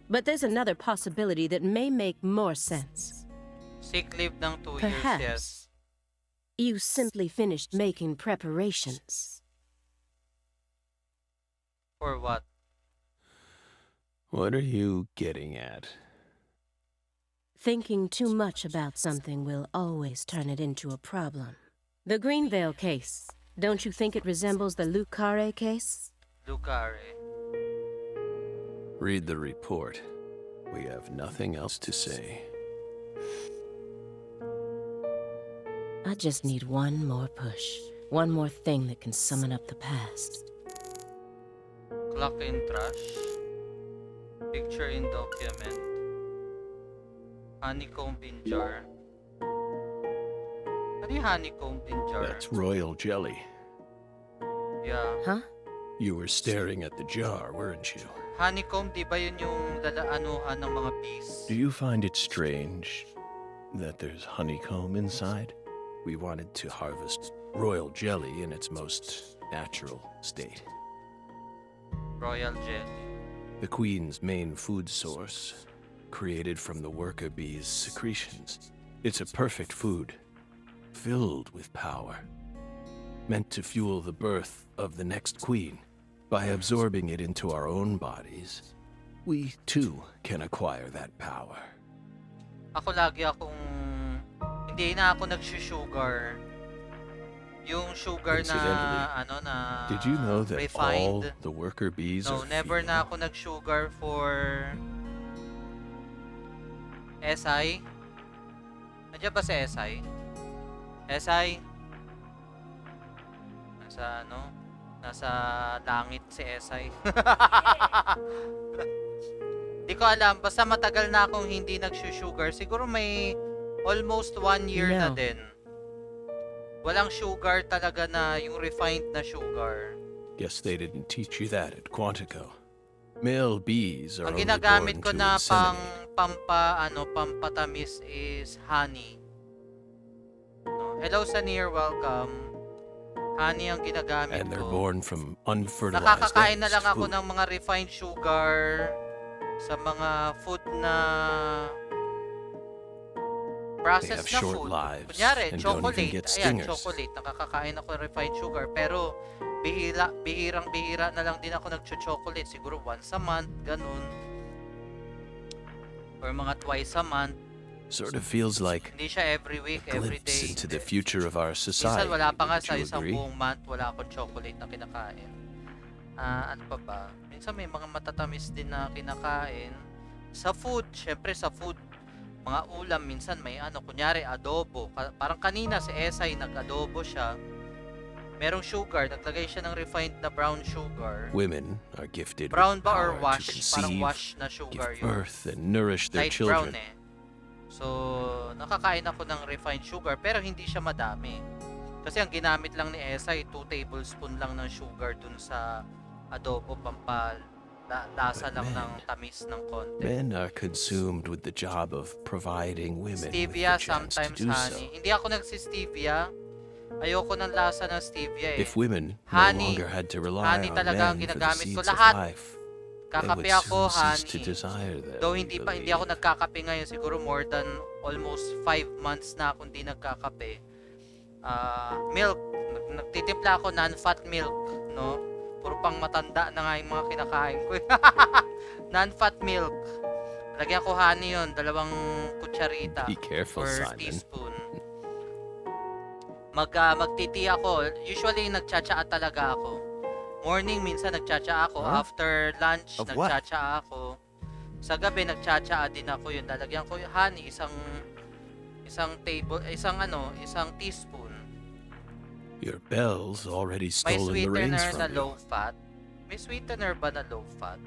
But there's another possibility that may make more sense. Sick leave ng 2 years, Perhaps. yes. You simply finished making preparations. For what? What are you getting at? Thinking too much about something will always turn it into a problem. The Greenvale case. Don't you think it resembles the Luke Carre case? Lucare. Read the report. We have nothing else to say. I just need one more push. One more thing that can summon up the past. Clock in trash. Picture in document. Honeycomb in jar. Ano yung honeycomb in jar? That's royal jelly. Yeah. Huh? You were staring at the jar, weren't you? Honeycomb, di ba yun yung lalaanuhan ng mga bees? Do you find it strange that there's honeycomb inside? We wanted to harvest royal jelly in its most natural state. Royal jelly. The queen's main food source, created from the worker bee's secretions. It's a perfect food, filled with power, meant to fuel the birth of the next queen. By absorbing it into our own bodies, we too can acquire that power. Ako lagi akong... Hindi na ako nagsusugar. Yung sugar na... Incidentally, Ano na... Did you know that all refined? the worker bees No, are never female? na ako nag-sugar for SI. Nandiyan ba si SI? SI? Nasa ano? Nasa langit si SI. Di ko alam. Basta matagal na akong hindi nagsusugar. Siguro may almost 1 year na No. din. Walang sugar talaga na yung refined na sugar. Guess they didn't teach you that at Quantico. Male bees are Ang only ginagamit born ko to na inseminate. pampatamis is honey. No? Hello Sanir, welcome. Honey ang ginagamit And they're ko. born from unfertilized Nakakakain na eggs, lang ako too. ng mga refined sugar sa mga food na They processed have na short food. lives Kunyari, and don't even chocolate. get Ayan, stingers. chocolate. Nakakakain ako ng refined sugar. Pero, bihirang-bihira na lang din ako nagcho-chocolate. Siguro once a month, ganun. Or mga twice a month. Sort of feels like Hindi siya every week, a every glimpse day. into the future of our society. Minsan wala pa nga Would sa you isang agree? buong month, wala akong chocolate na kinakain. Ano pa ba? Minsan may mga matatamis din na kinakain. Sa food, syempre sa food, mga ulam, minsan may kunyari adobo. Parang kanina si Esay, nag-adobo siya. Merong sugar, naglagay siya ng refined na brown sugar. Women are gifted Brown with ba or power wash? to Parang conceive, wash na sugar give yun. birth, and nourish their Light brown children. So, nakakain ako ng refined sugar pero hindi siya madami. Kasi ang ginamit lang ni Esay, 2 tablespoon lang ng sugar dun sa adobo, lasa But lang men- ng tamis ng konti. Men are consumed with the job of providing women with Stevia, the chance to sometimes do honey. so. Hindi ako nagsi-stevia. Ayoko ng lasa ng stevia eh. If women no Honey. longer had to rely Honey on talaga ang men for the ginagamit ko. seeds of Lahat. life, they Kakape would ako, soon cease to honey. desire them. Though we hindi ako believe. nagkakape ngayon, siguro more than almost 5 months na akong hindi nagkakape. Milk, nagtitimpla ako non-fat milk, no? Puro pang matanda na nga yung mga kinakain ko. Non-fat milk. Lagyan ko honey yun, 2 kutsarita Be careful, or Simon. teaspoon. Magtiti ako. Usually nagtsatsaa talaga ako. Morning minsan nagtsatsaa ako. Huh? After lunch Of what? nagtsatsaa ako. Sa gabi nagtsatsaa din ako yun. Lalagyan ko yung honey, isang teaspoon. Your bell's already May stolen the reins sweetener na from low you. fat. May sweetener ba na low fat?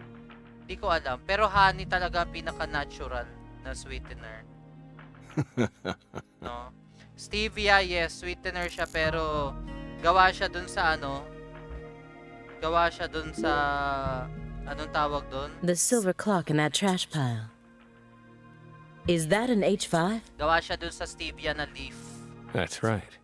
Hindi ko alam. Pero honey talaga ang pinaka-natural na sweetener. No? Stevia, yes, sweetener siya pero gawa siya dun sa anong tawag dun? The silver clock in that trash pile. Is that an H5? Gawa siya dun sa stevia na leaf. That's right.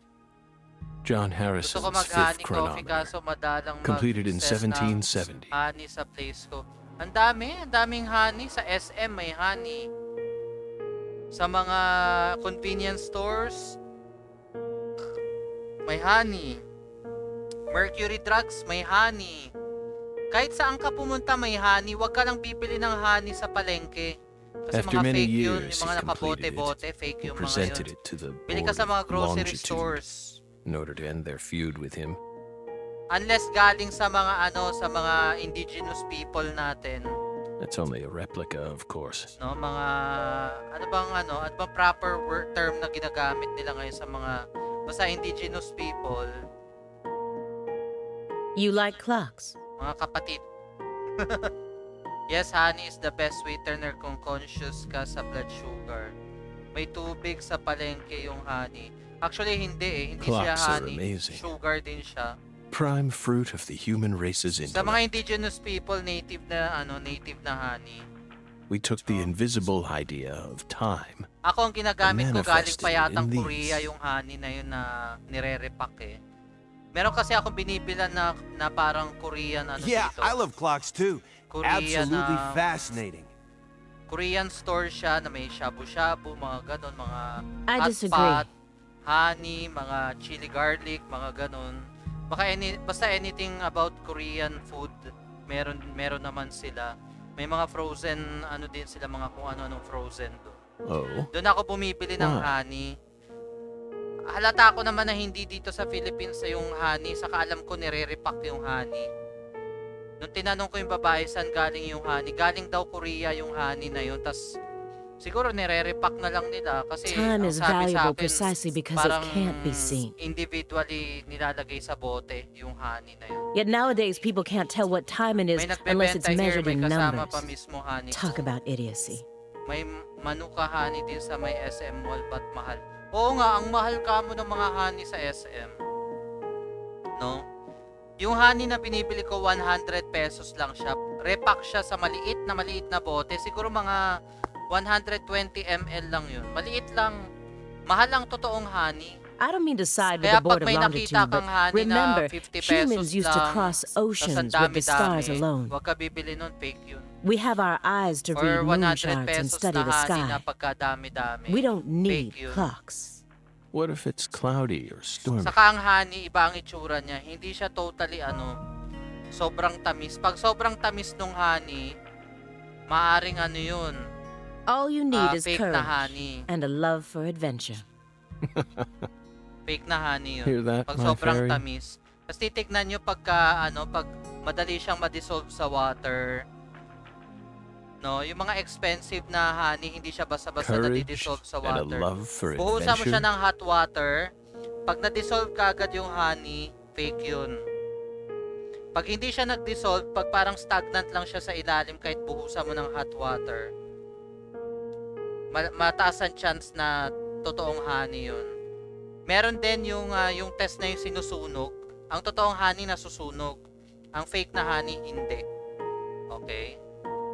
John Gusto Harrison's ko fifth mag-honey coffee chronometer. kaso madalang Completed in mag-access ng 1770. honey sa place ko. Ang daming honey. Sa SM may honey. Sa mga convenience stores, may honey. Mercury Drugs, may honey. Kahit saan ka pumunta, may honey. Huwag ka lang bibili ng honey sa palengke. Kasi After mga many fake yun. years, Yung mga he completed nakabote-bote, it fake and yung mga yun. presented it to the Bili ka board sa mga of grocery longitude stores. in order to end their feud with him. Unless galing sa mga indigenous people natin. That's only a replica, of course. No, mga ano bang proper term na ginagamit nila ngayon sa mga basta indigenous people, You like clocks? mga kapatid. Yes, honey is the best sweetener kung conscious ka sa blood sugar. May tubig sa palengke yung honey. Actually, hindi eh. Hindi siya Clocks are honey. amazing. Sugar din siya. Prime fruit of the human race's Sa mga intellect. indigenous people, native na honey. We took the invisible idea of time. Ako ang ginagamit ko galing pa Manifested yatang in these. Korea yung honey na yun na nire-repack eh. Meron kasi akong binibilan na parang Korean Yeah, dito. I love clocks too. Korean, Absolutely fascinating. Korean store siya na may shabu-shabu, mga ganon, mga I hot disagree. pot, honey, mga chili garlic, mga ganon. Basta anything about Korean food, meron naman sila. May mga frozen, din sila, mga kung ano-anong frozen doon. Oh, Doon ako bumibili ng Why? honey. Halata ko naman na hindi dito sa Philippines yung honey, saka alam ko nire-repack yung honey. Nung tinanong ko yung babae saan galing yung honey, galing daw Korea yung honey na yun, tas siguro nire-repack na lang nila kasi Time ang is sabi sa valuable akin, precisely because it parang can't be seen. individually nilalagay sa bote yung honey na yun. Yet nowadays, people can't tell what time it is May unless it's nagbebenta here, measured may in kasama numbers. pa mismo honey. Talk about idiocy. May manuka honey din sa may SM Mall, ba't mahal? Oo nga, ang mahal ka mo ng mga honey sa SM. No? Yung honey na binibili ko, 100 pesos lang siya. Repack siya sa maliit na bote. Siguro mga 120 ml lang yun. Maliit lang. Mahal ang totoong honey. I don't mean to side with Kaya the pag board of may nakita longitude, but kang honey na remember, 50 pesos humans used to lang, cross tas oceans ang with the stars dami-dami, alone. Huwag ka bibili nun, fake yun. We have our eyes to Or read moon 100 charts and pesos study na the honey na sky. pagkadami-dami. We don't need Fake yun. clocks. What if it's cloudy or stormy? Saka ang honey, iba ang itsura niya. Hindi siya totally sobrang tamis. Pag sobrang tamis nung honey, maaring yun. All you need is Fake na courage honey. and a love for adventure. Fake na honey yun. Hear that, Pag my sobrang fairy? tamis. Tapos titignan nyo pag madali siyang ma-dissolve sa water. No, yung mga expensive na honey, hindi siya basta-basta Courage nadi-dissolve sa and a water. love for Buhusan mo siya adventure. ng hot water. Pag na-dissolve ka agad yung honey, fake yun. Pag hindi siya nag-dissolve, pag parang stagnant lang siya sa ilalim kahit buhusan mo ng hot water, mataas ang chance na totoong honey yun. Meron din yung test na yung sinusunog. Ang totoong honey nasusunog. Ang fake na honey, hindi. Okay?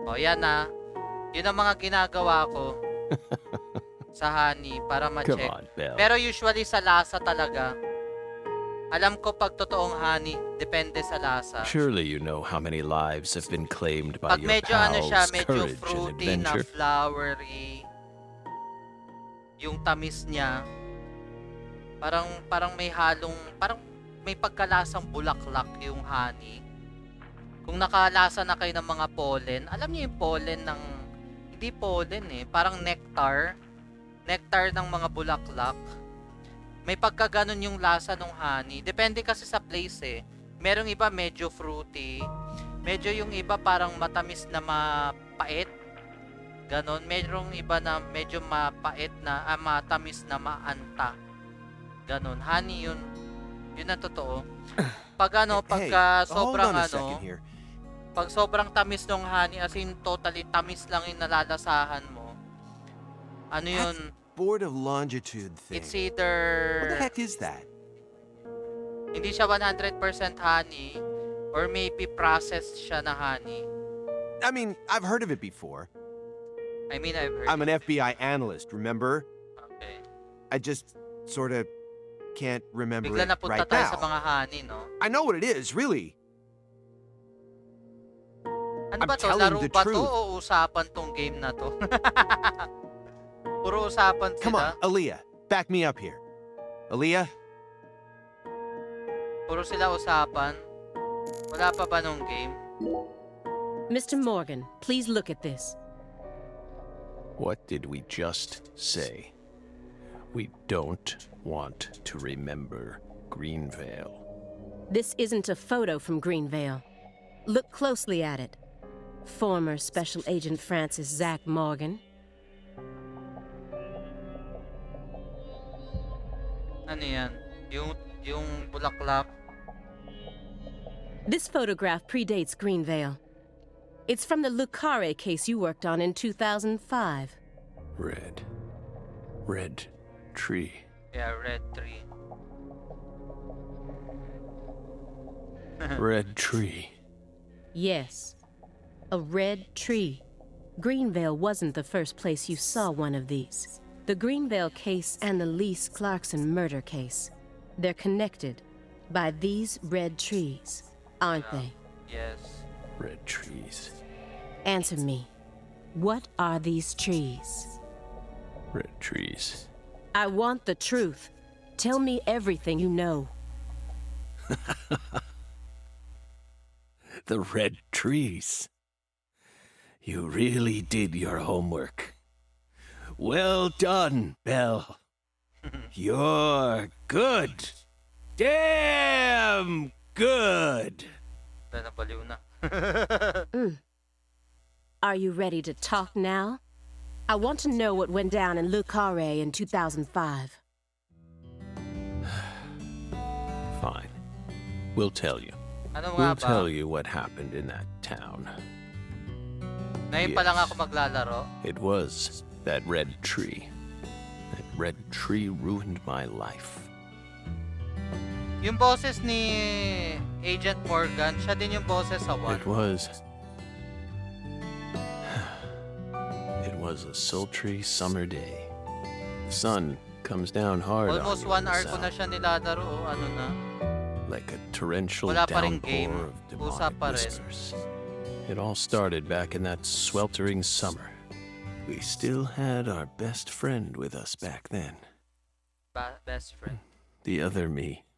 O, yan na. Yun ang mga ginagawa ko sa honey para Come ma-check. on, Belle. Pero usually sa lasa talaga. Alam ko pag totoong honey, depende sa lasa. Surely you know how many lives have been claimed by Pag your medyo pals' medyo courage and fruity na adventure. flowery, yung tamis niya, parang may halong, parang may pagkalasang bulaklak yung honey. Kung nakalasa na kayo ng mga pollen, alam niyo yung pollen ng, hindi pollen parang nectar ng mga bulaklak. May pagkaganon yung lasa ng honey. Depende kasi sa place Merong iba medyo fruity, medyo yung iba parang matamis na mapait. Ganon. Merong iba na medyo mapait na, matamis na maanta. Ganon. Honey yun. Yun ang totoo. Pag pagka sobrang hold on a second here. pag sobrang tamis ng honey, as in totally tamis lang yung nalalasahan mo, yun, Board of longitude thing. it's What the either, heck is that? hindi siya 100% honey, or maybe processed siya na honey. I mean, I've heard of it before. I mean, I've heard. I'm an FBI analyst, remember? Okay. I just sort of can't remember Bigla it napunta right tayo sa now. mga honey, no? I know what it is, really. Ano I'm ba to? telling Laro the ba to truth. o usapan tong game na to? Puro usapan Come on, sila. Aaliyah, back me up here. Aaliyah? Puro sila usapan. Wala pa ba nung game? Mr. Morgan, please look at this. What did we just say? We don't want to remember Greenvale. This isn't a photo from Greenvale. Look closely at it. Former Special Agent Francis Zach Morgan. Ano yan? Yung bulaklak. This photograph predates Greenvale. It's from the Lucare case you worked on in 2005. Red tree. Yeah, red tree. Red tree. Yes, a red tree. Greenvale wasn't the first place you saw one of these. The Greenvale case and the Lise Clarkson murder case. They're connected by these red trees, aren't they? Yes. Red trees. Answer me. What are these trees? Red trees. I want the truth. Tell me everything you know. The red trees. You really did your homework. Well done, Belle. You're good. Damn good. Nabaliw na. Are you ready to talk now? I want to know what went down in Le Carré in 2005. Fine. We'll tell you. Ano nga We'll ba? tell you what happened in that town. Ngayon pa lang Yes. ako maglalaro. It was that red tree. That red tree ruined my life. Yung boses ni Agent Morgan, siya din yung boses sa It 1. was... It was a sultry summer day. The sun comes down hard Almost on 1 you in the hour ko na south, siya nilalaro. Ano na? like a torrential Wala pa ring downpour game. of Pusa demonic pa rin. whispers. It all started back in that sweltering summer. We still had our best friend with us back then. Best friend. The other me.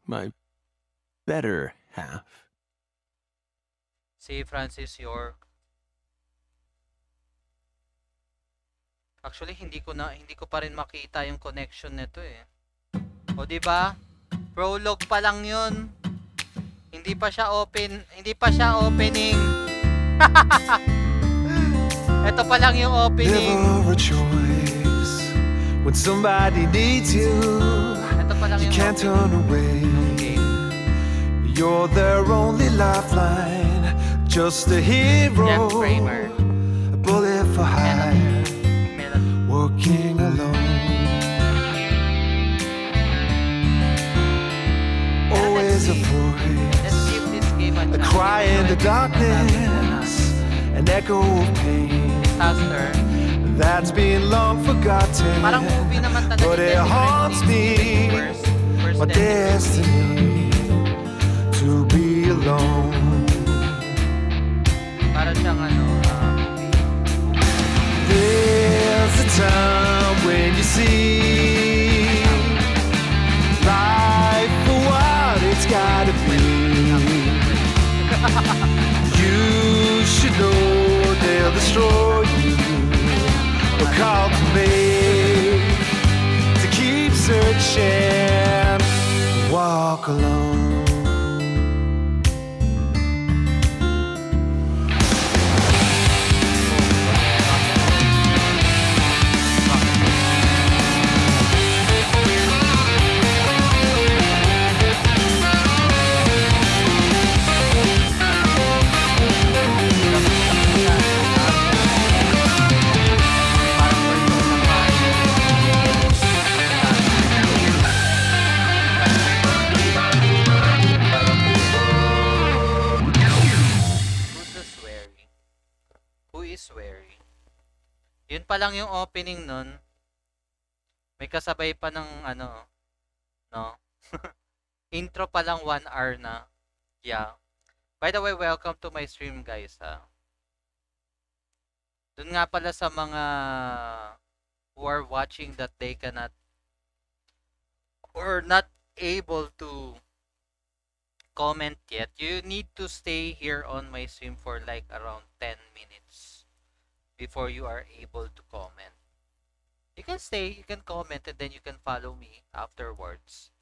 My better half. Si Francis York. Actually, hindi ko pa rin makita yung connection nito eh. O di ba? Prologue pa lang 'yun. Hindi pa siya opening. Ito pa lang yung opening. Never a choice when somebody needs you. Ito pa lang You yung can't turn away. game. You're their only lifeline, just a hero. Jeff Kramer. A bullet for hire, working alone. Always a Let's voice, give this game a a chance. cry in the darkness, an echo of pain Disaster. that's been long forgotten. Parang movie naman talaga. But it haunts me, First my 10 to 15. destiny to be alone. Para siyang There's a time when you see life for what it's gotta be. You should know they'll destroy you. A call to make, to keep searching, walk alone. Who is wary? Yun pa lang yung opening nun. May kasabay pa ng no? Intro pa lang 1 hour na. Yeah. By the way, welcome to my stream guys ha. Dun nga pala sa mga who are watching that they cannot or not able to comment yet, you need to stay here on my stream for like around 10 minutes before you are able to comment. You can stay, you can comment, and then you can follow me afterwards.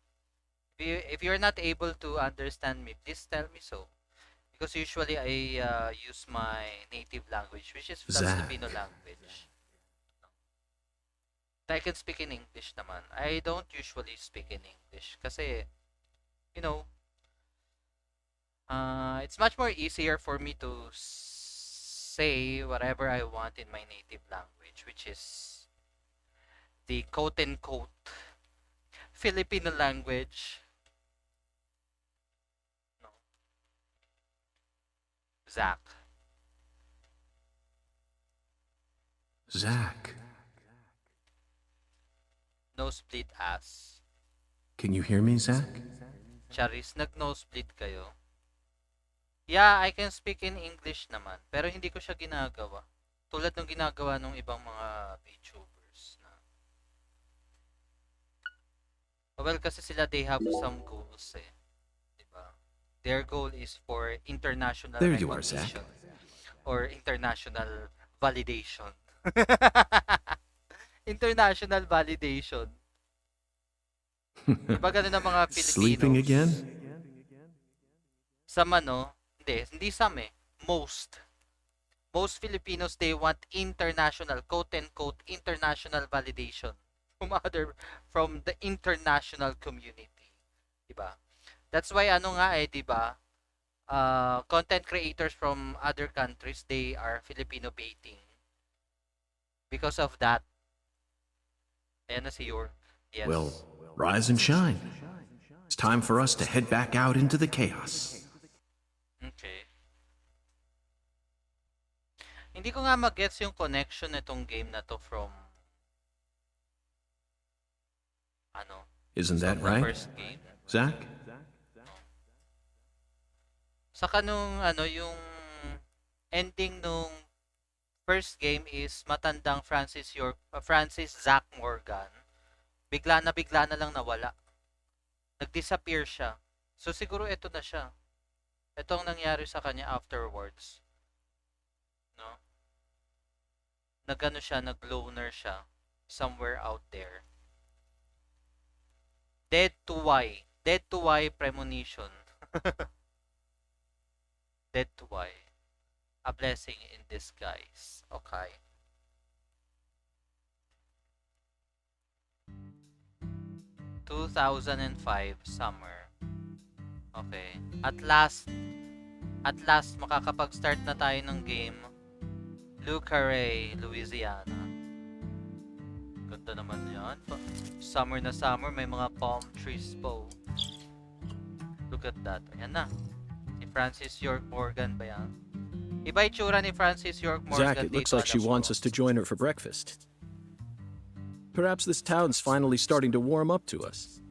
If you're not able to understand me, please tell me so. Because usually I use my native language, which is the Zach. Filipino language. I can speak in English naman. I don't usually speak in English kasi, you know, it's much more easier for me to say whatever I want in my native language, which is the quote-unquote Filipino language. No. Zach. Zach, Nosebleed ass. can you hear me, Zach? Charis, nag-nosebleed kayo? Yeah, I can speak in English naman. Pero hindi ko siya ginagawa. Tulad ng ginagawa ng ibang mga VTubers na. Well, kasi sila they have some goals eh. Diba? Their goal is for international There you are, Zach. recognition or international validation. International validation. Diba ganun ang mga Filipinos? Sleeping again? Some hindi some eh. Most Filipinos, they want international, quote-unquote, international validation from the international community. Diba? That's why diba, content creators from other countries, they are Filipino baiting. Because of that, Ayan na si York. Yes. Well, rise and shine. It's time for us to head back out into the chaos. Okay. Hindi ko nga mag-gets yung connection nitong game na to from ano, Isn't that from the right, first game. Zach? Saka nung yung ending nung first game is matandang Francis Zach Morgan. Bigla na lang nawala. Nag-disappear siya. So siguro ito na siya. Ito ang nangyari sa kanya afterwards. No? Nagano siya, nag-loner siya somewhere out there. Dead to Y Premonition. Dead to Y. A blessing in disguise. Okay. ...2005 summer. Okay. At last, makakapag-start na tayo ng game. Le Carré, Louisiana. Ganda naman yan. Summer na summer, may mga palm trees po. Look at that. Ayan na. Si Francis York Morgan ba yan? Iba itsura ni Francis York Morgan. Zach, it looks like she wants us to join her for breakfast. Perhaps this town's finally starting to warm up to us.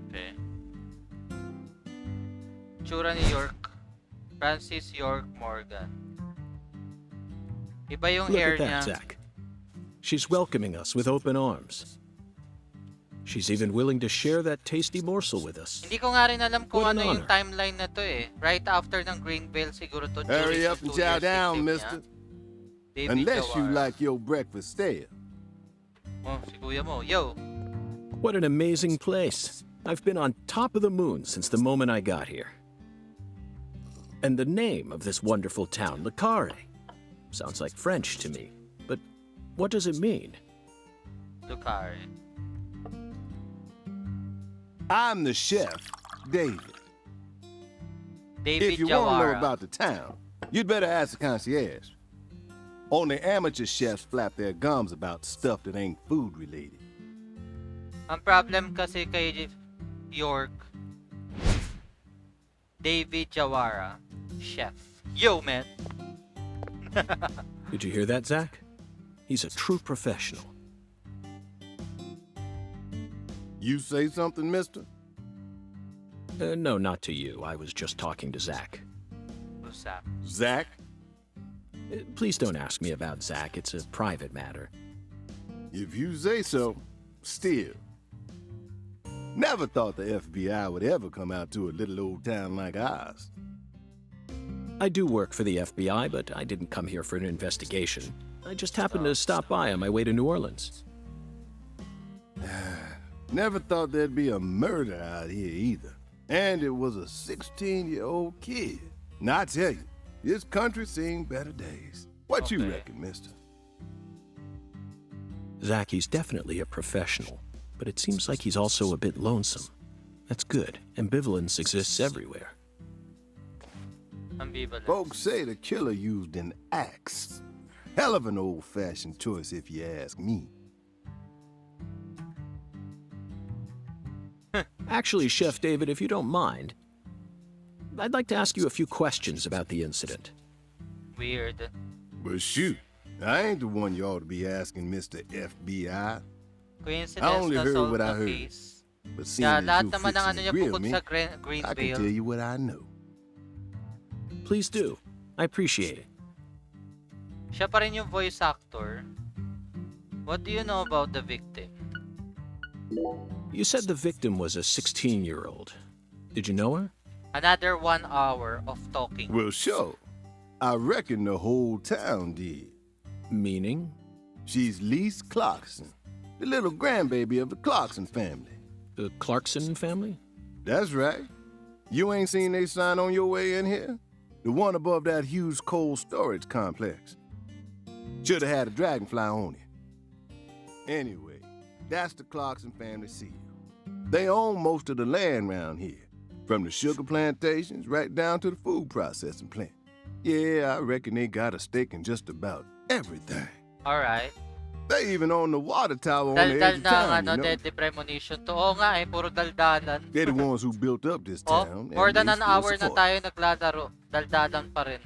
Okay. Itsura ni Francis York Morgan. Iba yung Look hair at that, niya. Zach. She's welcoming us with open arms. She's even willing to share that tasty morsel with us. Hindi ko nga rin alam kung What an ano yung honor. timeline na to eh. Right after ng Greenvale siguro to. Hurry during up the and 2 chow years down, victim mister. niya. David Unless you Jawara. like your breakfast stale. Oh, si kuya mo. Yo. What an amazing place. I've been on top of the moon since the moment I got here. And the name of this wonderful town, Le Carré, sounds like French to me. But what does it mean? Lucare. I'm the chef, David. David If you want to know Jawara. about the town, you'd better ask the concierge. Only amateur chefs flap their gums about stuff that ain't food related. Ang problem kasi kay York, David Jawara, chef. Yo, man. Did you hear that, Zach? He's a true professional. You say something, mister? No, not to you. I was just talking to Zach. Who's that? Zach? Please don't ask me about Zach. It's a private matter. If you say so, still. Never thought the FBI would ever come out to a little old town like ours. I do work for the FBI, but I didn't come here for an investigation. I just happened to stop by on my way to New Orleans. Never thought there'd be a murder out here either. And it was a 16-year-old kid. Now I tell you, this country's seen better days. What you Okay. reckon, mister? Zach, he's definitely a professional, but it seems like he's also a bit lonesome. That's good. Ambivalence exists everywhere. Ambivalent. Folks say the killer used an axe. Hell of an old-fashioned choice if you ask me. Actually, Chef David, if you don't mind, I'd like to ask you a few questions about the incident. Weird. But shoot, I ain't the one you ought to be asking, Mr. FBI. Coincidence I only na heard solve what I na heard. case. But seeing Kaya as lahat you naman ng fixing ano to niya grill bukod me, sa I can tell Greenvale. you what I know. Please do. I appreciate it. Siya pa rin yung voice actor. What do you know about the victim? You said the victim was a 16-year-old. Did you know her? Another 1 hour of talking. Well, sure. I reckon the whole town did. Meaning? She's Lise Clarkson, the little grandbaby of the Clarkson family. The Clarkson family? That's right. You ain't seen they sign on your way in here? The one above that huge cold storage complex. Should have had a dragonfly on it. Anyway, that's the Clarkson family seal. They own most of the land around here, from the sugar plantations right down to the food processing plant. Yeah, I reckon they got a stake in just about everything. Alright. They even own the water tower on the Daldal edge of ng town, ano, you know? Deadly Premonition to. Oo nga eh, puro daldalan. They're the ones who built up this Oh, town. more and than they an still hour na support tayo it. naglalaro. Daldalan pa rin.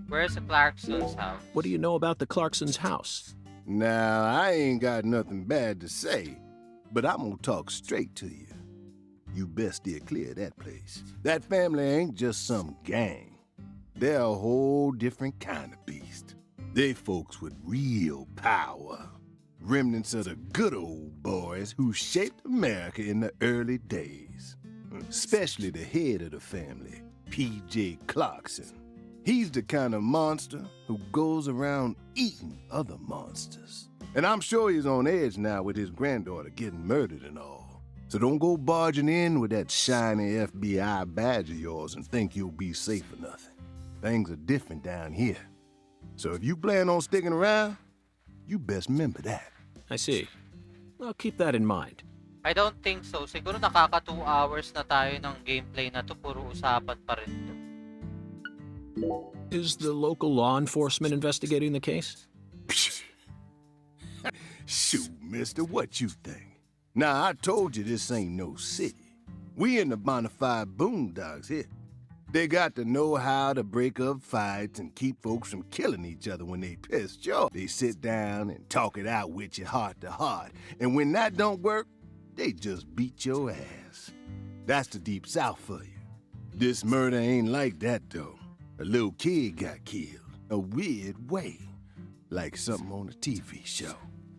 Where's Clarkson's house? What do you know about the Clarkson's house? Now, I ain't got nothing bad to say, but I'm gonna talk straight to you. You best steer clear of that place. That family ain't just some gang. They're a whole different kind of beast. They folks with real power. Remnants of the good old boys who shaped America in the early days. Especially the head of the family, P.J. Clarkson. He's the kind of monster who goes around eating other monsters. And I'm sure he's on edge now with his granddaughter getting murdered and all. So don't go barging in with that shiny FBI badge of yours and think you'll be safe or nothing. Things are different down here. So if you plan on sticking around, you best remember that. I see. I'll keep that in mind. I don't think so. Siguro nakaka 2 hours na tayo ng gameplay na to. Puro usapan pa rin to. Is the local law enforcement investigating the case? Shoot, mister, what you think? Now, I told you this ain't no city. We in the bonafide boondocks here. They got to know how to break up fights and keep folks from killing each other when they pissed you off. They sit down and talk it out with you heart to heart. And when that don't work, they just beat your ass. That's the deep south for you. This murder ain't like that, though. A little kid got killed. A weird way. Like something on a TV show.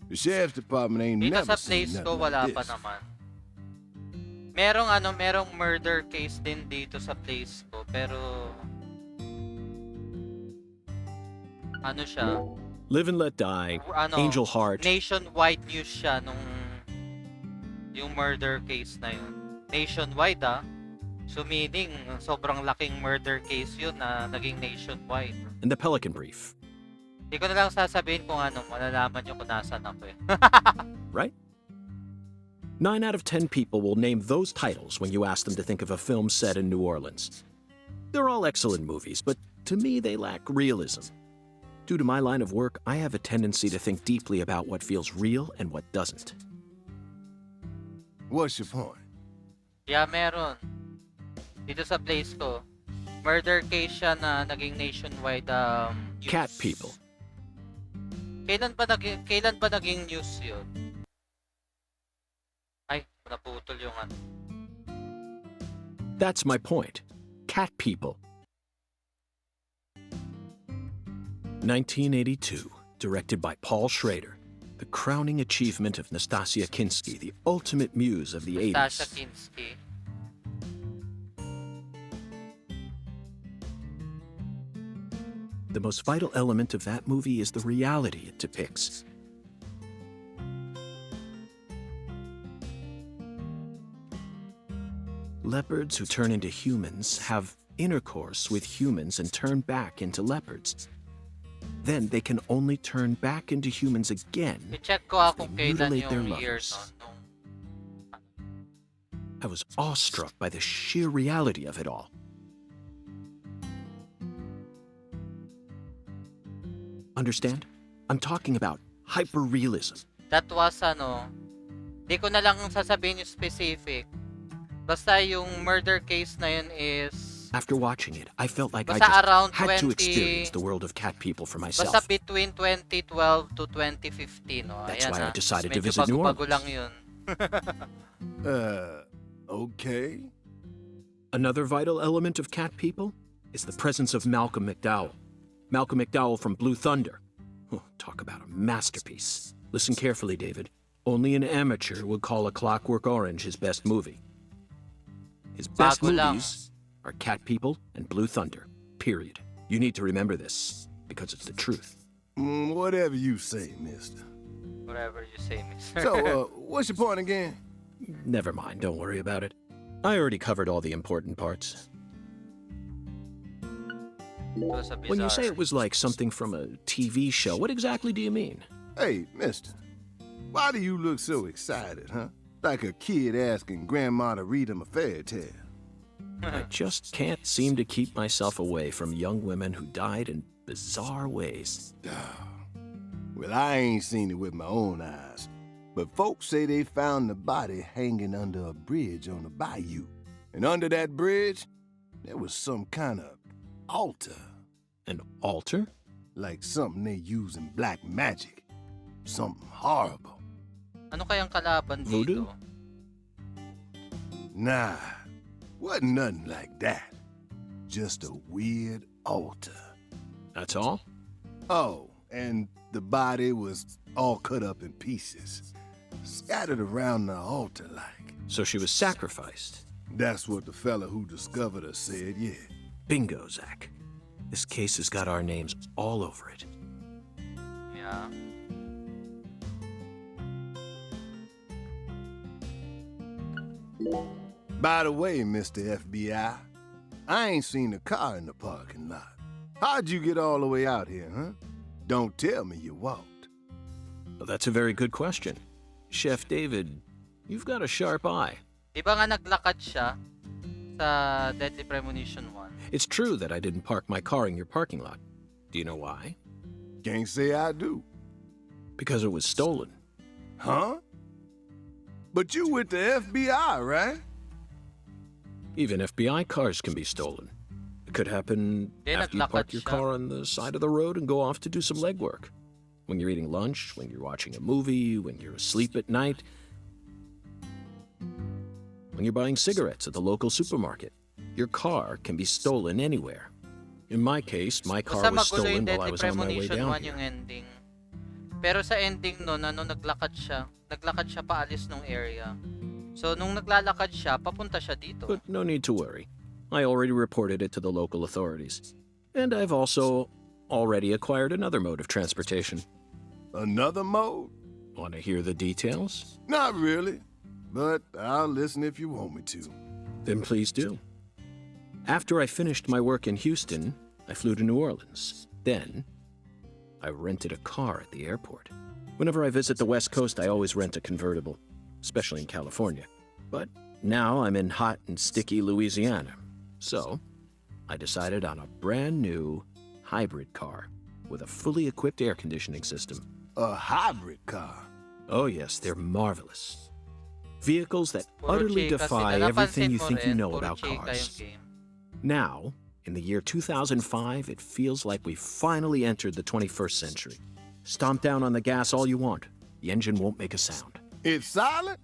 The sheriff's department ain't Dito never sa seen place nothing ko, wala like pa this. naman. Merong murder case din dito sa place ko. Pero, ano siya? Live and Let Die, Ano, Angel Heart. nationwide news siya nung yung murder case na yun. Nationwide So meaning, sobrang laking murder case yun na naging nationwide. And the Pelican Brief. Hindi ko na lang sasabihin kung ano, malalaman nyo kung nasan ako eh. Right? 9 out of 10 people will name those titles when you ask them to think of a film set in New Orleans. They're all excellent movies, but to me they lack realism. Due to my line of work, I have a tendency to think deeply about what feels real and what doesn't. What's your point? Yeah, meron. Dito sa place ko, murder case siya na naging nationwide news. Cat People. Kailan ba naging news yun? Ay, naputol yung ano. That's my point. Cat People. 1982, directed by Paul Schrader. The crowning achievement of Nastasia Kinski, the ultimate muse of the 80s. Nastasia Kinski. The most vital element of that movie is the reality it depicts. Leopards who turn into humans have intercourse with humans and turn back into leopards. Then they can only turn back into humans again I-check ko if kung they kailan mutilate their yung year lovers. nun. I was awestruck by the sheer reality of it all. Understand? I'm talking about hyper-realism. That was di ko na lang sasabihin yung specific. Basta yung murder case na yun is After watching it, I felt like I Basta just around had to 20 experience the world of cat people for myself. basta between 2012 to 2015. That's Ayan, why I decided to medyo visit New bago-bago Orleans. lang yun. Okay. Another vital element of cat people is the presence of Malcolm McDowell. Malcolm McDowell from Blue Thunder. Oh, talk about a masterpiece. Listen carefully, David. Only an amateur would call A Clockwork Orange his best movie. His best Bago lang. movies are Cat People and Blue Thunder. Period. You need to remember this, because it's the truth. Whatever you say, mister. Whatever you say, mister. So, what's your point again? Never mind, don't worry about it. I already covered all the important parts. When you say it was like something from a TV show, what exactly do you mean? Hey, mister. Why do you look so excited, huh? Like a kid asking grandma to read him a fairy tale. I just can't seem to keep myself away from young women who died in bizarre ways. Well, I ain't seen it with my own eyes, but folks say they found the body hanging under a bridge on the bayou. And under that bridge, there was some kind of altar. An altar? Like something they use in black magic. Something horrible. Ano kayang kalaban Voodoo? dito? Nah, wasn't nothing like that. Just a weird altar. That's all? Oh, and the body was all cut up in pieces, scattered around the altar like. So she was sacrificed. That's what the fella who discovered her said, yeah. Bingo, Zach. This case has got our names all over it. Yeah. By the way, Mr. FBI, I ain't seen a car in the parking lot. How'd you get all the way out here, huh? Don't tell me you walked. Well, that's a very good question. Chef David, you've got a sharp eye. Di ba nga naglakad siya sa Deadly Premonition 1? It's true that I didn't park my car in your parking lot. Do you know why? Can't say I do. Because it was stolen. Huh? But you with the FBI, right? Even FBI cars can be stolen. It could happen after you park your car on the side of the road and go off to do some legwork. When you're eating lunch, when you're watching a movie, when you're asleep at night, when you're buying cigarettes at the local supermarket. Your car can be stolen anywhere. In my case, my car Basta was magulo stolen yung while I Deadly was on my way Premonition down 1 here. yung ending. Pero sa ending nun, naglakad siya paalis nung area. So, nung naglalakad siya, papunta siya dito. But no need to worry. I already reported it to the local authorities. And I've also already acquired another mode of transportation. Another mode? Want to hear the details? Not really, but I'll listen if you want me to. Then please do. After I finished my work in Houston, I flew to New Orleans. Then, I rented a car at the airport. Whenever I visit the West Coast, I always rent a convertible, especially in California. But now I'm in hot and sticky Louisiana. So, I decided on a brand new hybrid car with a fully equipped air conditioning system. A hybrid car? Oh yes, they're marvelous. Vehicles that utterly Puro chika defy sila. everything you Napansin mo think you rin, know puro about chika yung cars. game. Now, in the year 2005, it feels like we finally entered the 21st century. Stomp down on the gas all you want. The engine won't make a sound. It's silent?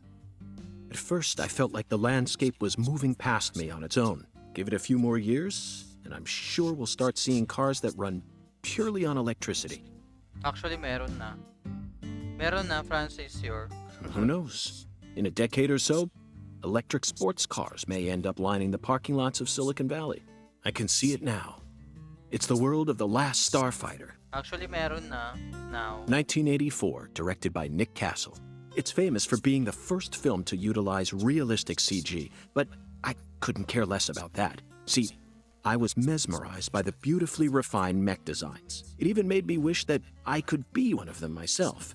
At first, I felt like the landscape was moving past me on its own. Give it a few more years, and I'm sure we'll start seeing cars that run purely on electricity. Actually, meron na. Meron na, Francis, your... Who knows? In a decade or so, electric sports cars may end up lining the parking lots of Silicon Valley. I can see it now. It's the world of The Last Starfighter. Actually, meron na. Now. 1984, directed by Nick Castle. It's famous for being the first film to utilize realistic CG, but I couldn't care less about that. See, I was mesmerized by the beautifully refined mech designs. It even made me wish that I could be one of them myself.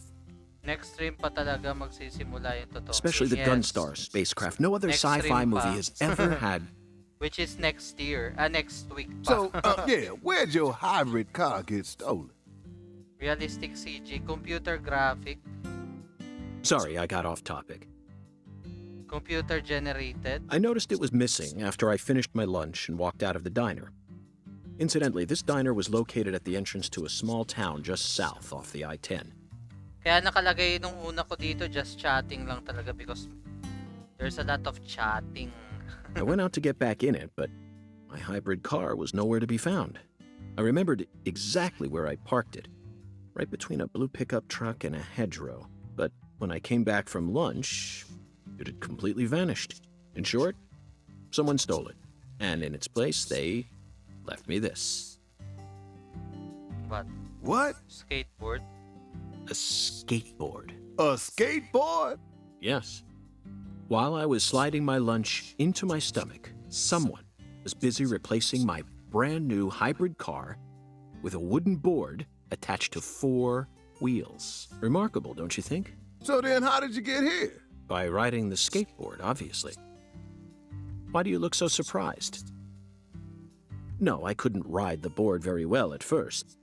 Next stream pa talaga magsisimula yung totoo. Especially the Yes. Gunstar spacecraft. No other Next sci-fi stream movie pa. has ever had. Which is next year. Next week pa. So, yeah, where'd your hybrid car get stolen? Realistic CG, computer graphic, Sorry, I got off topic. computer generated. I noticed it was missing after I finished my lunch and walked out of the diner. Incidentally, this diner was located at the entrance to a small town just south off the I-10. Kaya nakalagay nung una ko dito, just chatting lang talaga because there's a lot of chatting. I went out to get back in it, but my hybrid car was nowhere to be found. I remembered exactly where I parked it, right between a blue pickup truck and a hedgerow. But when I came back from lunch, it had completely vanished. In short, someone stole it. And in its place, they left me this. What? What? Skateboard? A skateboard. A skateboard? Yes. While I was sliding my lunch into my stomach, someone was busy replacing my brand new hybrid car with a wooden board attached to 4 wheels. Remarkable, don't you think? So then how did you get here? By riding the skateboard, obviously. Why do you look so surprised? No, I couldn't ride the board very well at first.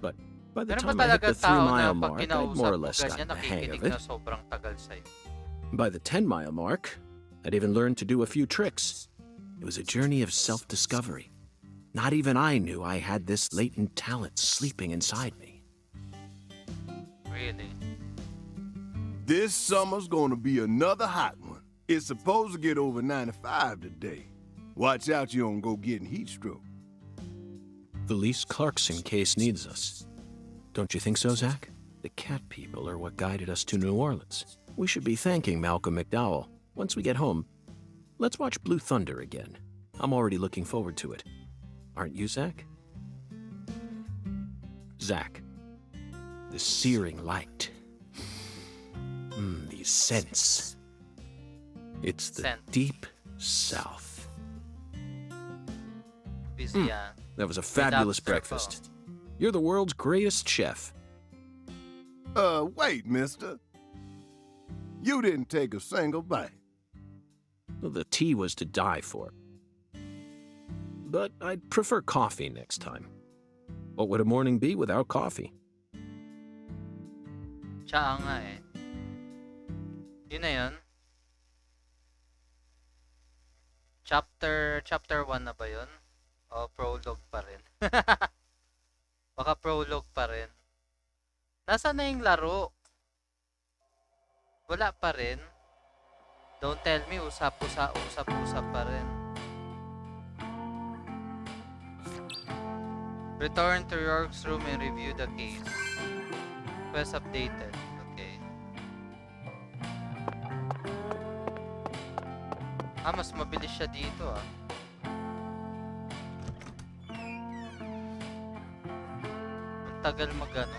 But by the Meron ba time I hit talaga the tao 3-mile na pag mark, I'd kinausap more or mo less ganyan, gotten the hang nakikinig of it. na sobrang tagal sa'yo? By the 10-mile mark, I'd even learned to do a few tricks. It was a journey of self-discovery. Not even I knew I had this latent talent sleeping inside me. Really? This summer's gonna be another hot one. It's supposed to get over 95 today. Watch out you don't go getting heat stroke. The Lise Clarkson case needs us. Don't you think so, Zach? The cat people are what guided us to New Orleans. We should be thanking Malcolm McDowell. Once we get home, let's watch Blue Thunder again. I'm already looking forward to it. Aren't you, Zach? Zach, the searing light. These scents. It's the Scent. deep south. Busy yan. That was a fabulous lobster breakfast. You're the world's greatest chef. Wait, mister. You didn't take a single bite. Well, the tea was to die for. But I'd prefer coffee next time. What would a morning be without coffee? Tsaa nga eh. Yun na yun. Chapter 1 na ba yun? O prologue pa rin? Baka prologue pa rin. Nasaan na yung laro? Wala pa rin. Don't tell me, usap-usap pa rin. Return to York's room and review the case. Quest updated. Okay. Mas mabilis siya dito ah. Ang tagal magano.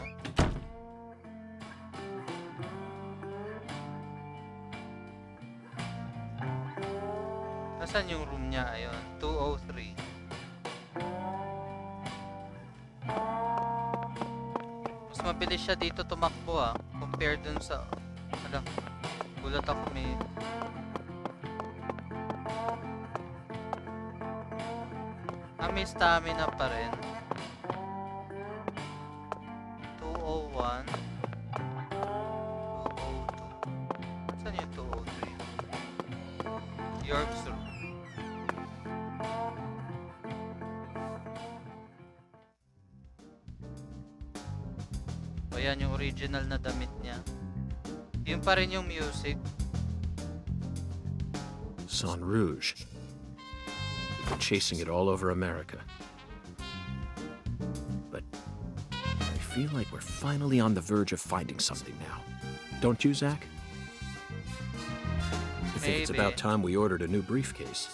Nasaan yung room niya? Ayun, 203. Mas mabilis siya dito tumakbo ah. Compared dun sa... Ala, gulat ako may... may stamina pa rin. 201. 202. Saan yung 203? York's room. O yan yung original na damit niya. Yun pa rin yung music. Son Rouge. We've been chasing it all over America. But I feel like we're finally on the verge of finding something now. Don't you, Zach? I think it's about time we ordered a new briefcase.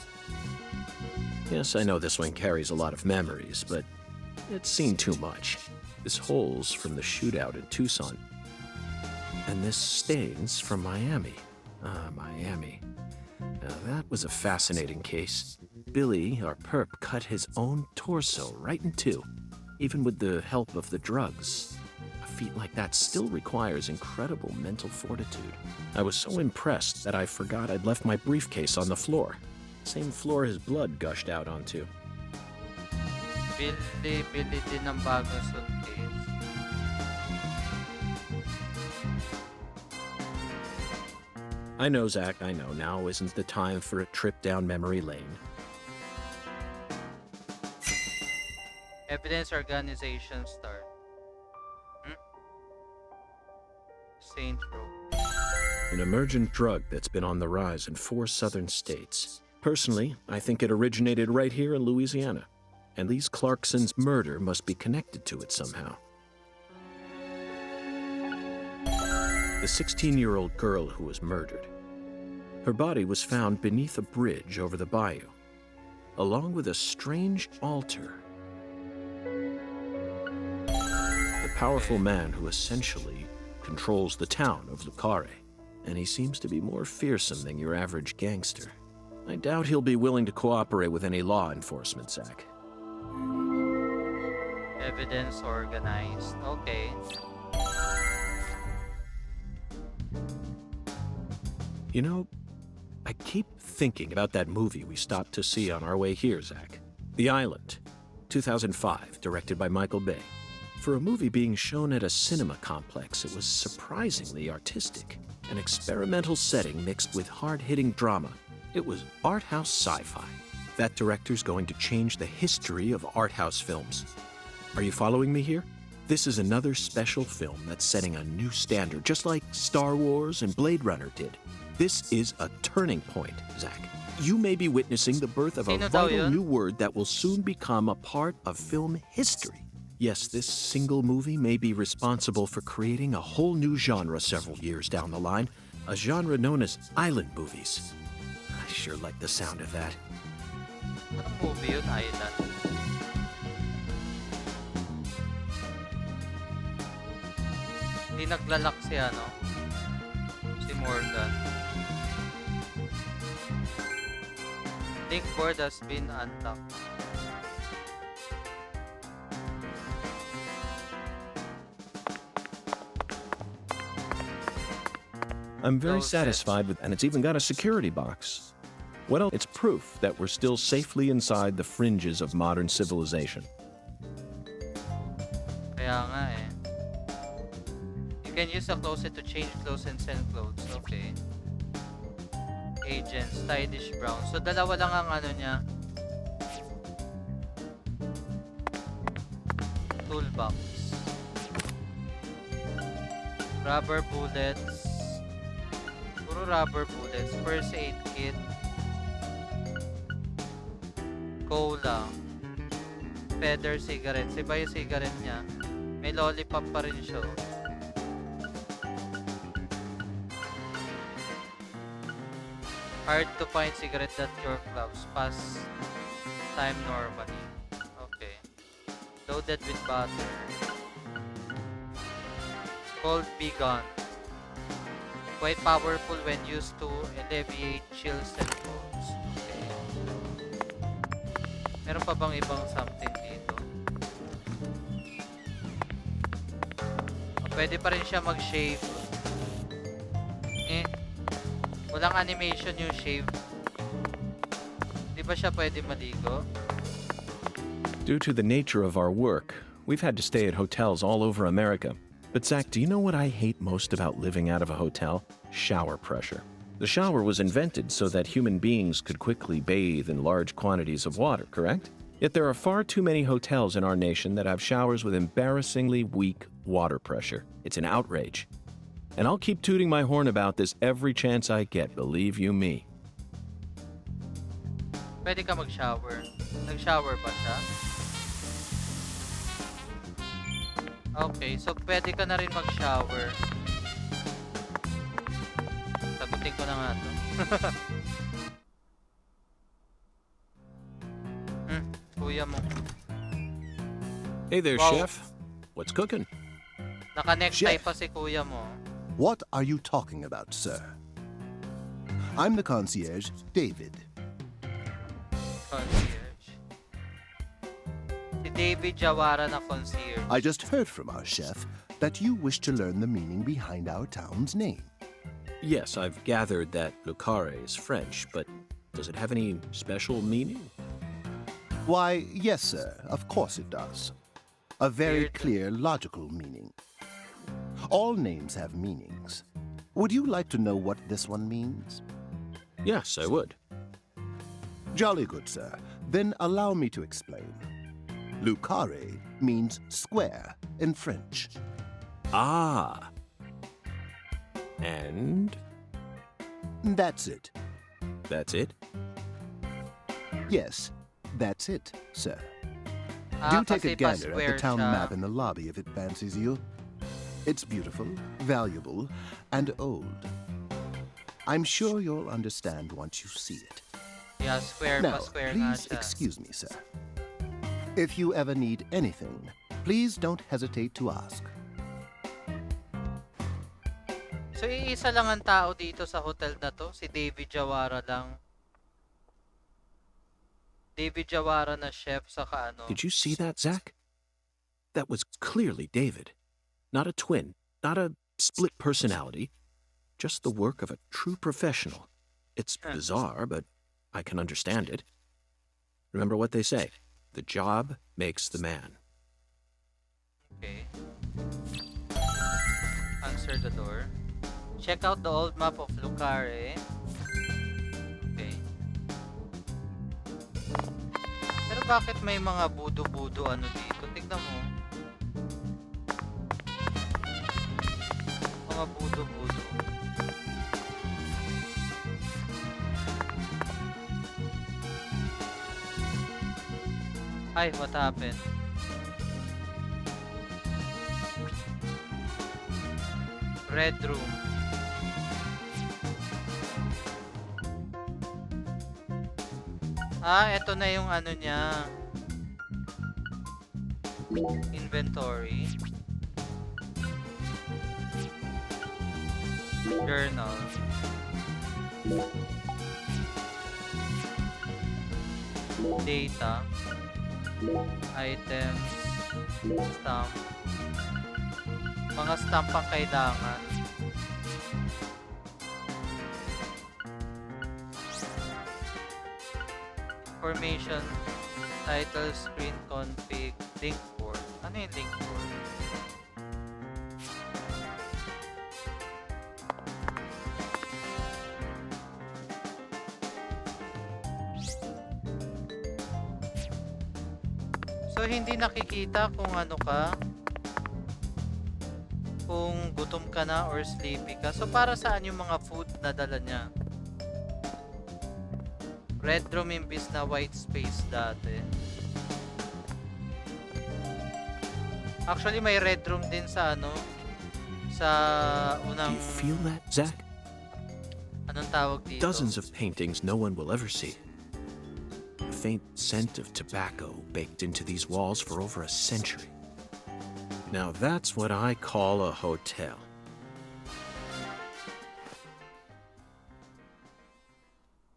Yes, I know this one carries a lot of memories, but it's seen too much. This hole's from the shootout in Tucson. And this stains from Miami. Miami. Now, that was a fascinating case. Billy, our perp, cut his own torso right in two, even with the help of the drugs. A feat like that still requires incredible mental fortitude. I was so impressed that I forgot I'd left my briefcase on the floor. Same floor his blood gushed out onto. Bili din ng bagong suitcase. I know, Zach, I know. Now isn't the time for a trip down memory lane. Evidence organization start. Saint Row. An emergent drug that's been on the rise in 4 southern states. Personally, I think it originated right here in Louisiana. And Lise Clarkson's murder must be connected to it somehow. The 16-year-old girl who was murdered. Her body was found beneath a bridge over the bayou, along with a strange altar. The powerful man who essentially controls the town of Lucare, and he seems to be more fearsome than your average gangster. I doubt he'll be willing to cooperate with any law enforcement, Zach. Evidence organized. Okay. You know, I keep thinking about that movie we stopped to see on our way here, Zach. The Island, 2005, directed by Michael Bay. For a movie being shown at a cinema complex, it was surprisingly artistic. An experimental setting mixed with hard-hitting drama. It was art house sci-fi. That director's going to change the history of art house films. Are you following me here? This is another special film that's setting a new standard, just like Star Wars and Blade Runner did. This is a turning point, Zach. You may be witnessing the birth of a Sino daw vital yun? new word that will soon become a part of film history. Yes, this single movie may be responsible for creating a whole new genre several years down the line, a genre known as island movies. I sure like the sound of that. Anong movie yun, Island? Hindi naglalak si ano? Si Morgan. Link board has been unlocked. I'm very Those satisfied with, and it's even got a security box. Well, it's proof that we're still safely inside the fringes of modern civilization. Kaya nga eh. You can use a closet to change clothes and send clothes. Okay. Agent, stylish brown. So, dalawa lang ang ano niya. Toolbox. Rubber bullets. Puro rubber bullets. First aid kit. Cola. Feather cigarettes. Iba yung cigarette niya. May lollipop pa rin siya. Hard to find cigarette at your clubs. Pass time normally. Okay. Loaded with butter. Cold bee gun. Quite powerful when used to alleviate chills and colds. Okay. Meron pa bang ibang something dito? Pwede pa rin siya mag-shave. Walang animation yung shave. Di ba siya pwede maligo? Due to the nature of our work, we've had to stay at hotels all over America. But Zach, do you know what I hate most about living out of a hotel? Shower pressure. The shower was invented so that human beings could quickly bathe in large quantities of water, correct? Yet there are far too many hotels in our nation that have showers with embarrassingly weak water pressure. It's an outrage. And I'll keep tooting my horn about this every chance I get, believe you me. Pwede ka mag-shower. Nag-shower ba siya? Okay, so pwede ka na rin mag-shower. Sagutin ko na nga to. Kuya mo. Hey there, Wow. chef. What's cooking? Naka-necktie Chef. pa si kuya mo. What are you talking about, sir? I'm the concierge, David. Concierge. Si David Jawara na concierge. I just heard from our chef that you wish to learn the meaning behind our town's name. Yes, I've gathered that Lucare is French, but does it have any special meaning? Why, yes, sir, of course it does. A very Weird. clear, logical meaning. All names have meanings. Would you like to know what this one means? Yes, I would. Jolly good, sir. Then allow me to explain. Lucare means square in French. Ah. And That's it. that's it? Yes, that's it, sir. Ah, Do take kasi a gander at pa-square the town siya. map in the lobby if it fancies you. It's beautiful, valuable, and old. I'm sure you'll understand once you see it. Yeah, square Now, pa square nga please siya. excuse me, sir. If you ever need anything, please don't hesitate to ask. So, iisa lang ang tao dito sa hotel na to. Si David Jawara lang. David Jawara na chef sa ano. Did you see that, Zach? That was clearly David. Not a twin, not a split personality, just the work of a true professional. It's bizarre, but I can understand it. Remember what they say, the job makes the man. Okay. Answer the door. Check out the old map of Lucare. Okay. Pero bakit may mga budo-budo ano dito? Tignan mo. Mga budo-budo. Ay, what happened? Red room. Ah, eto na yung ano niya. Inventory. Journal. Data. Items. Stamp. Mga stamp ang kailangan. Information. Title, screen config, link board. Ano yung link board? So, hindi nakikita kung ano ka, kung gutom ka na or sleepy ka. So, para saan yung mga food na dala niya? Red room imbis na white space dati. Actually, may red room din sa ano, sa Do unang, you feel that, Zach? anong tawag dito? Dozens of paintings no one will ever see. A faint scent of tobacco baked into these walls for over a century. Now that's what I call a hotel.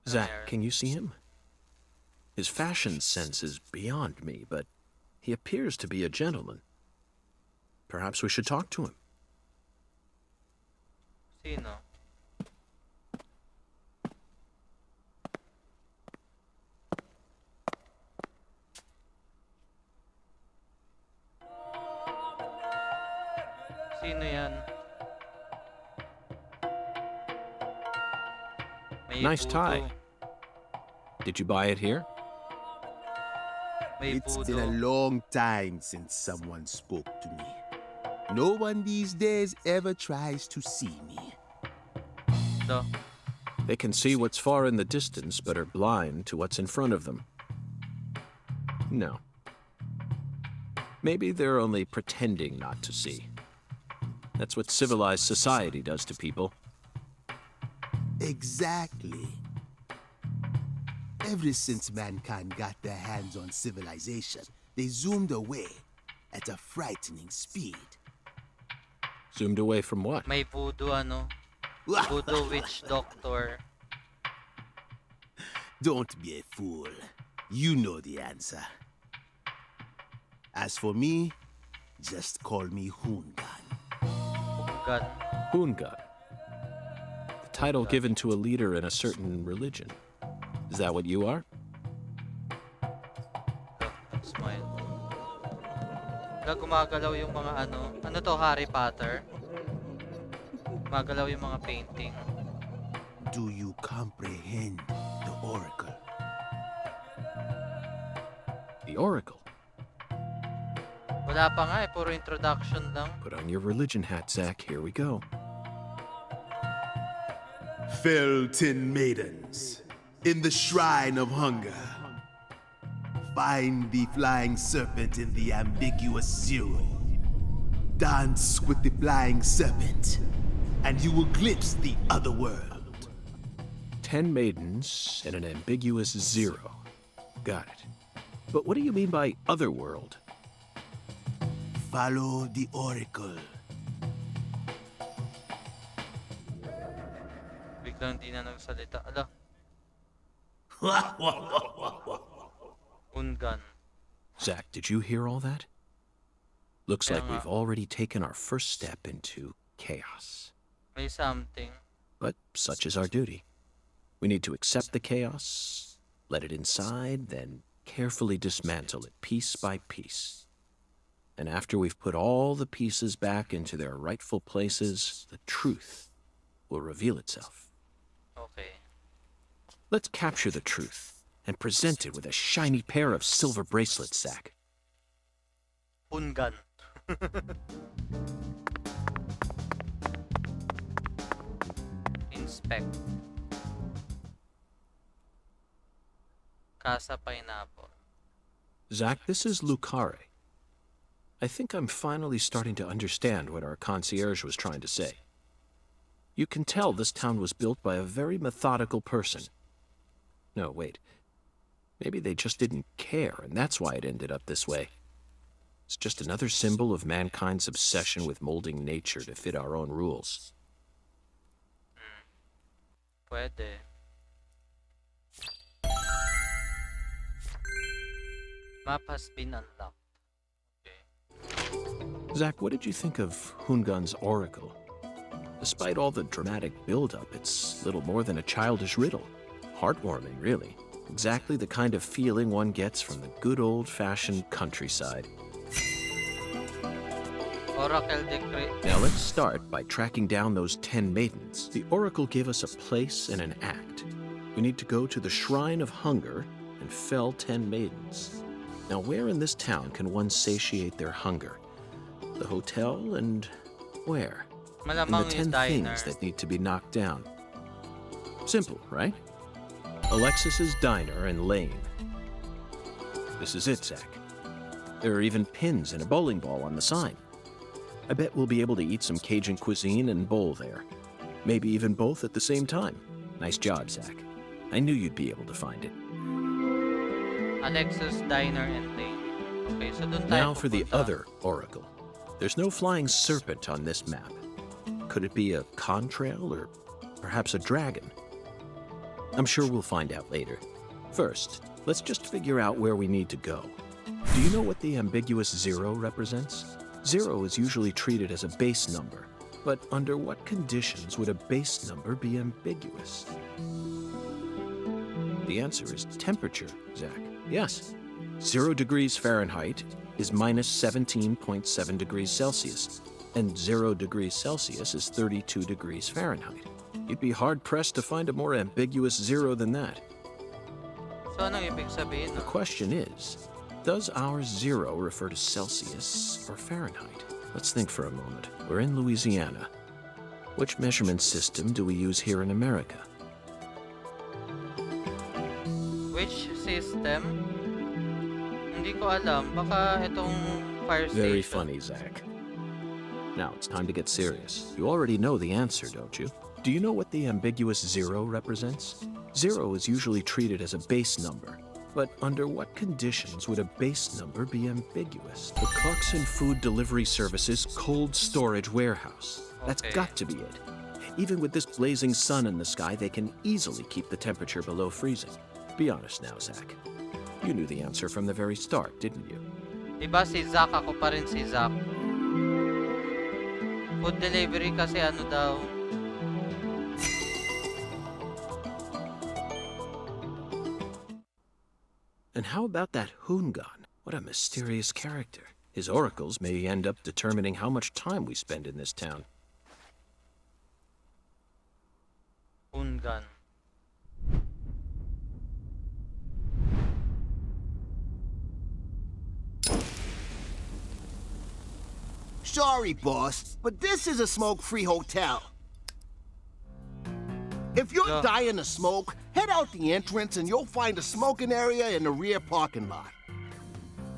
Zach, can you see him? His fashion sense is beyond me, but he appears to be a gentleman. Perhaps we should talk to him. Sino? Sino yan? May Nice puto. tie. Did you buy it here? May It's puto. been a long time since someone spoke to me. No one these days ever tries to see me. Do. They can see what's far in the distance, but are blind to what's in front of them. No. Maybe they're only pretending not to see. That's what civilized society does to people. Exactly. Ever since mankind got their hands on civilization, they zoomed away at a frightening speed. Zoomed away from what? May voodoo ano? Voodoo witch doctor. Don't be a fool. You know the answer. As for me, just call me Hungan. God. Hunga. The title given to a leader in a certain religion. Is that what you are? Smile. Wala, gumagalaw yung mga ano. Ano to, Harry Potter? Gumagalaw yung mga painting. Do you comprehend the oracle? The Oracle. Wala pa nga eh, puro introduction lang. Put on your religion hat, Zach. Here we go. Felton maidens, in the shrine of hunger, find the flying serpent in the ambiguous zero. Dance with the flying serpent, and you will glimpse the other world. 10 maidens and an ambiguous zero. Got it. But what do you mean by otherworld? Follow the oracle. Biglang di na nagsalita. Ala, Ungan. Zach, did you hear all that? Looks Kaya like nga. we've already taken our first step into chaos. May something. But such is our duty. We need to accept the chaos, let it inside, then carefully dismantle it piece by piece. And after we've put all the pieces back into their rightful places, the truth will reveal itself. Okay. Let's capture the truth and present it with a shiny pair of silver bracelets, Zach. Pungan. Inspect. Casa Pineapple. Zach, this is Lucare. I think I'm finally starting to understand what our concierge was trying to say. You can tell this town was built by a very methodical person. No, wait. Maybe they just didn't care, and that's why it ended up this way. It's just another symbol of mankind's obsession with molding nature to fit our own rules. Pwede. Map has been unlocked. Okay. Zach, what did you think of Hungan's oracle? Despite all the dramatic build-up, it's little more than a childish riddle. Heartwarming, really. Exactly the kind of feeling one gets from the good old-fashioned countryside. Oracle Decree. Now let's start by tracking down those 10 maidens. The oracle gave us a place and an act. We need to go to the Shrine of Hunger and fell 10 maidens. Now where in this town can one satiate their hunger? The hotel and where? And the Malamang 10 is diner. things that need to be knocked down. Simple, right? Alexis's Diner and Lane. This is it, Zach. There are even pins and a bowling ball on the sign. I bet we'll be able to eat some Cajun cuisine and bowl there. Maybe even both at the same time. Nice job, Zach. I knew you'd be able to find it. Alexis Diner and Lane. Okay, so dun tayo Now for the pupunta. other oracle. There's no flying serpent on this map. Could it be a contrail or perhaps a dragon? I'm sure we'll find out later. First, let's just figure out where we need to go. Do you know what the ambiguous 0 represents? 0 is usually treated as a base number, but under what conditions would a base number be ambiguous? The answer is temperature, Zach. Yes. 0 degrees Fahrenheit is minus 17.7 degrees Celsius, and 0 degrees Celsius is 32 degrees Fahrenheit. You'd be hard-pressed to find a more ambiguous 0 than that. So anong ibig sabihin The nun? question is, does our 0 refer to Celsius or Fahrenheit? Let's think for a moment. We're in Louisiana. Which measurement system do we use here in America? Which system? Hindi ko alam. Baka itong fire station. Very funny, Zach. Now it's time to get serious. You already know the answer, don't you? Do you know what the ambiguous 0 represents? 0 is usually treated as a base number. But under what conditions would a base number be ambiguous? The Clarkson Food Delivery Services cold storage warehouse. That's Okay. got to be it. Even with this blazing sun in the sky, they can easily keep the temperature below freezing. Be honest now, Zach. You knew the answer from the very start, didn't you? Diba si Zach? Ako pa rin si Zach. Food delivery kasi ano daw. And how about that Hungan? What a mysterious character. His oracles may end up determining how much time we spend in this town. Pungan. Sorry, boss, but this is a smoke-free hotel. If you're Yeah. dying to smoke, head out the entrance and you'll find a smoking area in the rear parking lot.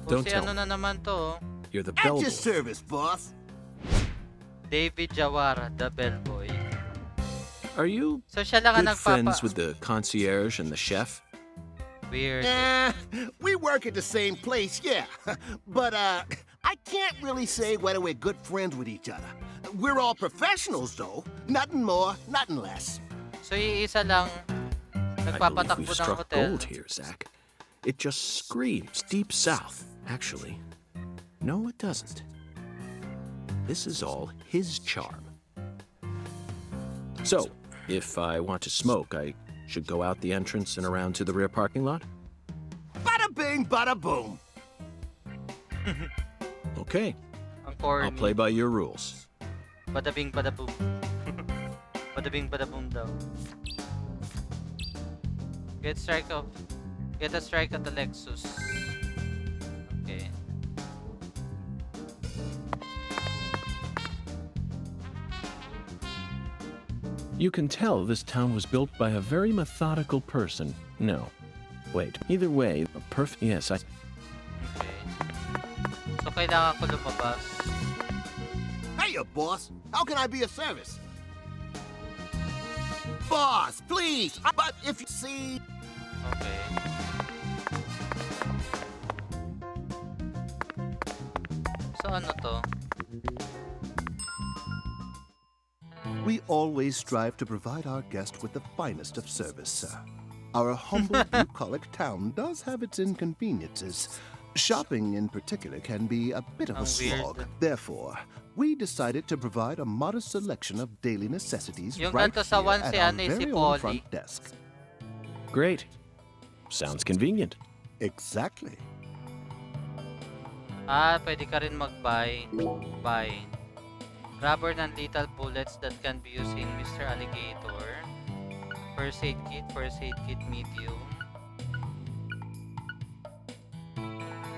O Don't si tell ano me. na naman to, oh. You're the At bellboy. your service, boss. David Jawara, the bellboy. Are you So siya lang ang good nagpapa... friends with the concierge and the chef? Weird. We work at the same place, yeah. But, I can't really say whether we're good friends with each other. We're all professionals, though. Nothing more, nothing less. So iisa lang I believe nagpapatakbo we've ng struck hotel. gold here, Zach. It just screams deep south, actually. No, it doesn't. This is all his charm. So, if I want to smoke, I Should go out the entrance and around to the rear parking lot? Bada bing, bada boom. Okay, Ang corny. I'll play by your rules. Bada bing, bada boom. Bada bing, bada boom daw. Get a strike at the Lexus. Okay. You can tell this town was built by a very methodical person. No. Wait. Either way, a Yes, Okay. So, kailangan ko lumabas. Hey, boss. How can I be of service? Boss, please. But if you see... Okay. So, ano to? We always strive to provide our guest with the finest of service, sir. Our humble, bucolic town does have its inconveniences. Shopping, in particular, can be a bit of a slog. Weird. Therefore, we decided to provide a modest selection of daily necessities Yung right ganito sa here one at si our ano eh, si very own Polly. front desk. great. Sounds convenient. Exactly. Pwede ka rin mag-buy. Buy. Rubber non-lethal bullets that can be used in Mr. Alligator. First aid kit medium.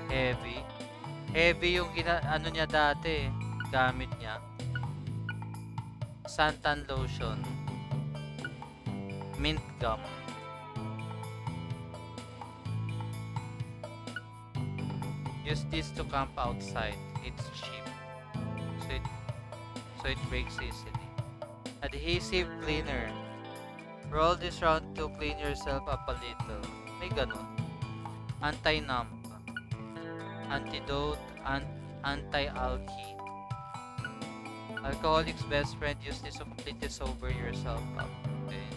Heavy. Heavy yung ano niya dati, gamit niya. Suntan lotion. Mint gum. Use this to camp outside. It's cheap. So it breaks easily. Adhesive cleaner. Roll this round to clean yourself up a little. May ganun. Anti-numb. Antidote. Anti-alky. Alcoholic's best friend. Use this to completely sober yourself up. Okay.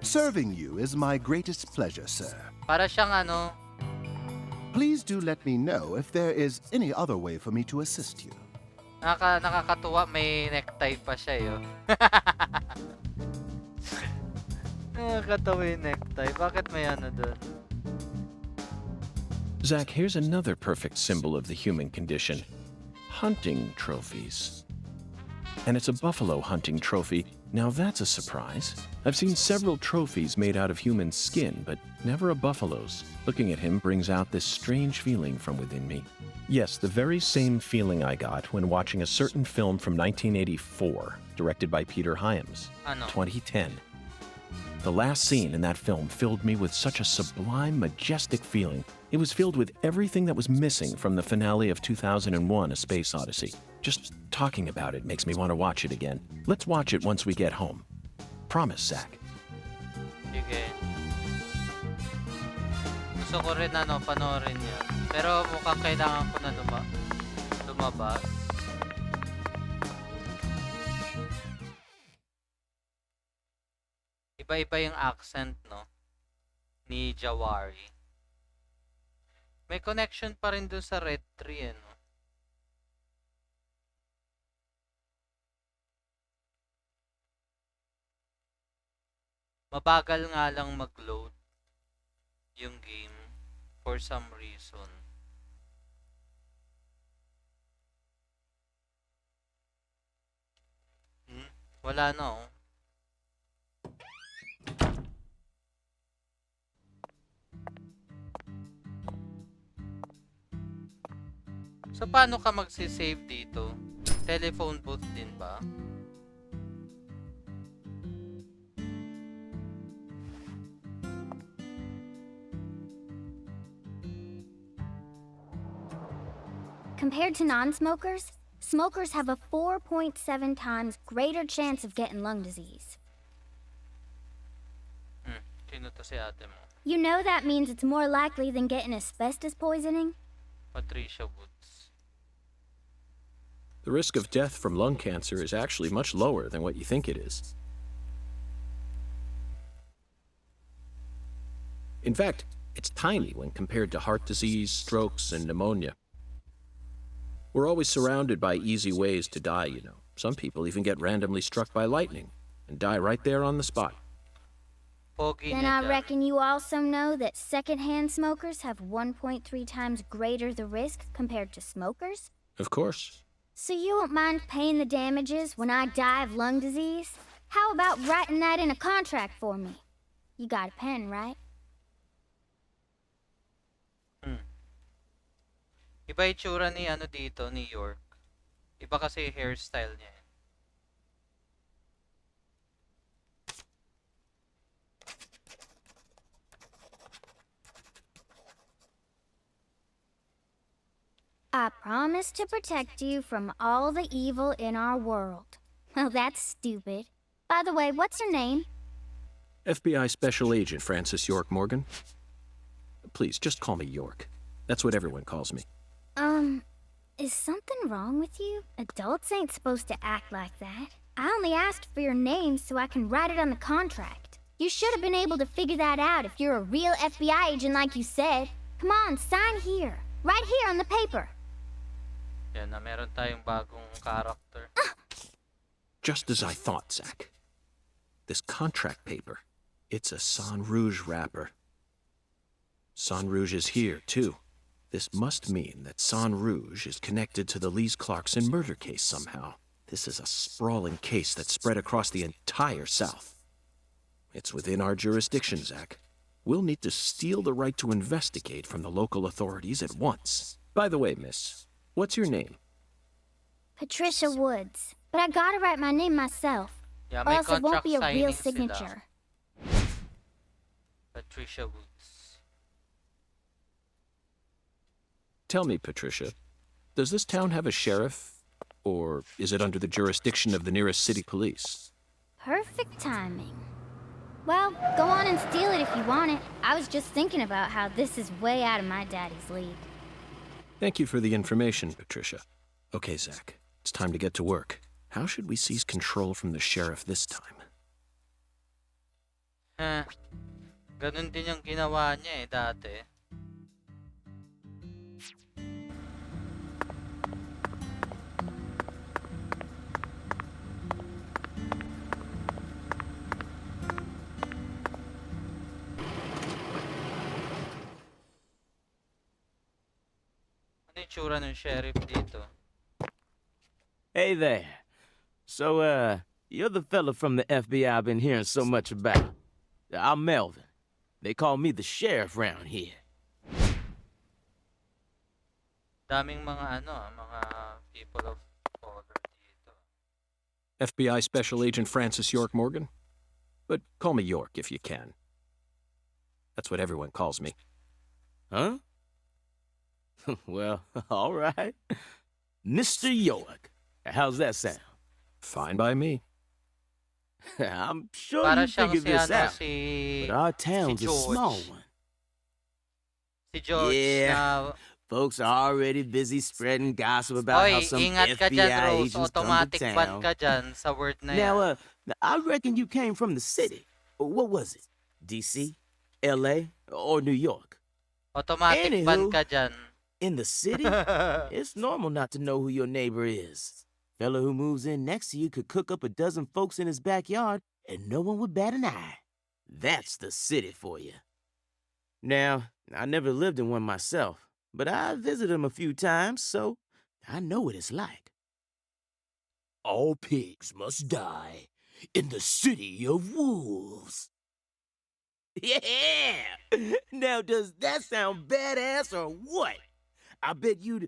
Serving you is my greatest pleasure, sir. Para siyang ano, Please do let me know if there is any other way for me to assist you. nakakatuwa, may necktie pa siya yun. Nakakatawa yung necktie. Bakit may ano dun? Zach, here's another perfect symbol of the human condition. Hunting trophies. And it's a buffalo hunting trophy. Now that's a surprise. I've seen several trophies made out of human skin, but never a buffalo's. Looking at him brings out this strange feeling from within me. Yes, the very same feeling I got when watching a certain film from 1984, directed by Peter Hyams, Ano? 2010. The last scene in that film filled me with such a sublime, majestic feeling. It was filled with everything that was missing from the finale of 2001: A Space Odyssey. Just talking about it makes me want to watch it again. Let's watch it once we get home. Promise, Zach. Sige. Gusto ko rin panoorin yan. Pero mukhang kailangan ko na lumabas. Iba-iba yung accent, no? Ni Jawari. May connection pa rin dun sa Red 3, no? Mabagal nga lang mag-load yung game for some reason. Wala na, oh. So, paano ka magsisave dito? Telephone booth din ba? Compared to non-smokers, smokers have a 4.7 times greater chance of getting lung disease. Sino to si ate mo? You know that means it's more likely than getting asbestos poisoning? Patricia Woods. The risk of death from lung cancer is actually much lower than what you think it is. In fact, it's tiny when compared to heart disease, strokes, and pneumonia. We're always surrounded by easy ways to die, you know. Some people even get randomly struck by lightning. and die right there on the spot. Pogi Then niya I dyan. reckon you also know that secondhand smokers have 1.3 times greater the risk compared to smokers? Of course. So you won't mind paying the damages when I die of lung disease? How about writing that in a contract for me? You got a pen, right? Iba itsura ni ano dito, New York. Iba kasi yung hairstyle niya. I promise to protect you from all the evil in our world. Well, that's stupid. By the way, what's your name? FBI Special Agent Francis York Morgan. Please, just call me York. That's what everyone calls me. Is something wrong with you? Adults ain't supposed to act like that. I only asked for your name so I can write it on the contract. You should have been able to figure that out if you're a real FBI agent like you said. Come on, sign here. Right here on the paper. Yan na, meron tayong bagong character. Just as I thought, Zach. This contract paper, it's a San Rouge wrapper. San Rouge is here, too. This must mean that San Rouge is connected to the Lise Clarkson murder case somehow. This is a sprawling case that spread across the entire South. It's within our jurisdiction, Zach. We'll need to steal the right to investigate from the local authorities at once. By the way, miss, what's your name? Patricia Woods. But I gotta write my name myself. Yeah, Or may else it won't contract be a real signing signature. sila. Patricia Woods. Tell me, Patricia, does this town have a sheriff, or is it under the jurisdiction of the nearest city police? Perfect timing. Well, go on and steal it if you want it. I was just thinking about how this is way out of my daddy's league. Thank you for the information, Patricia. Okay, Zach, it's time to get to work. How should we seize control from the sheriff this time? Ganun din yung ginawa niya dati. Ano yung tsura ng sheriff dito? Hey there. So, you're the fella from the FBI I've been hearing so much about. I'm Melvin. They call me the sheriff round here. Daming mga mga people of color dito. FBI Special Agent Francis York Morgan? But call me York if you can. That's what everyone calls me. Huh? Well, all right. Mr. York. How's that sound? Fine by me. I'm sure Para you siyang figured si this out. si But our town's a George. small one. Si George Yeah. na Folks are already busy spreading gossip about how Oy, some ingat ka dyan, FBI Rose. agents come to Automatic ban town. ka dyan sa word na Now, yan. I reckon you came from the city. What was it? D.C., L.A., or New York? Automatic ban Anywho, ka dyan. In the city, it's normal not to know who your neighbor is. Fella who moves in next to you could cook up a dozen folks in his backyard and no one would bat an eye. That's the city for you. Now, I never lived in one myself, but I visited them a few times, so I know what it's like. All pigs must die in the city of wolves. Yeah! Now, does that sound badass or what? I bet you'd...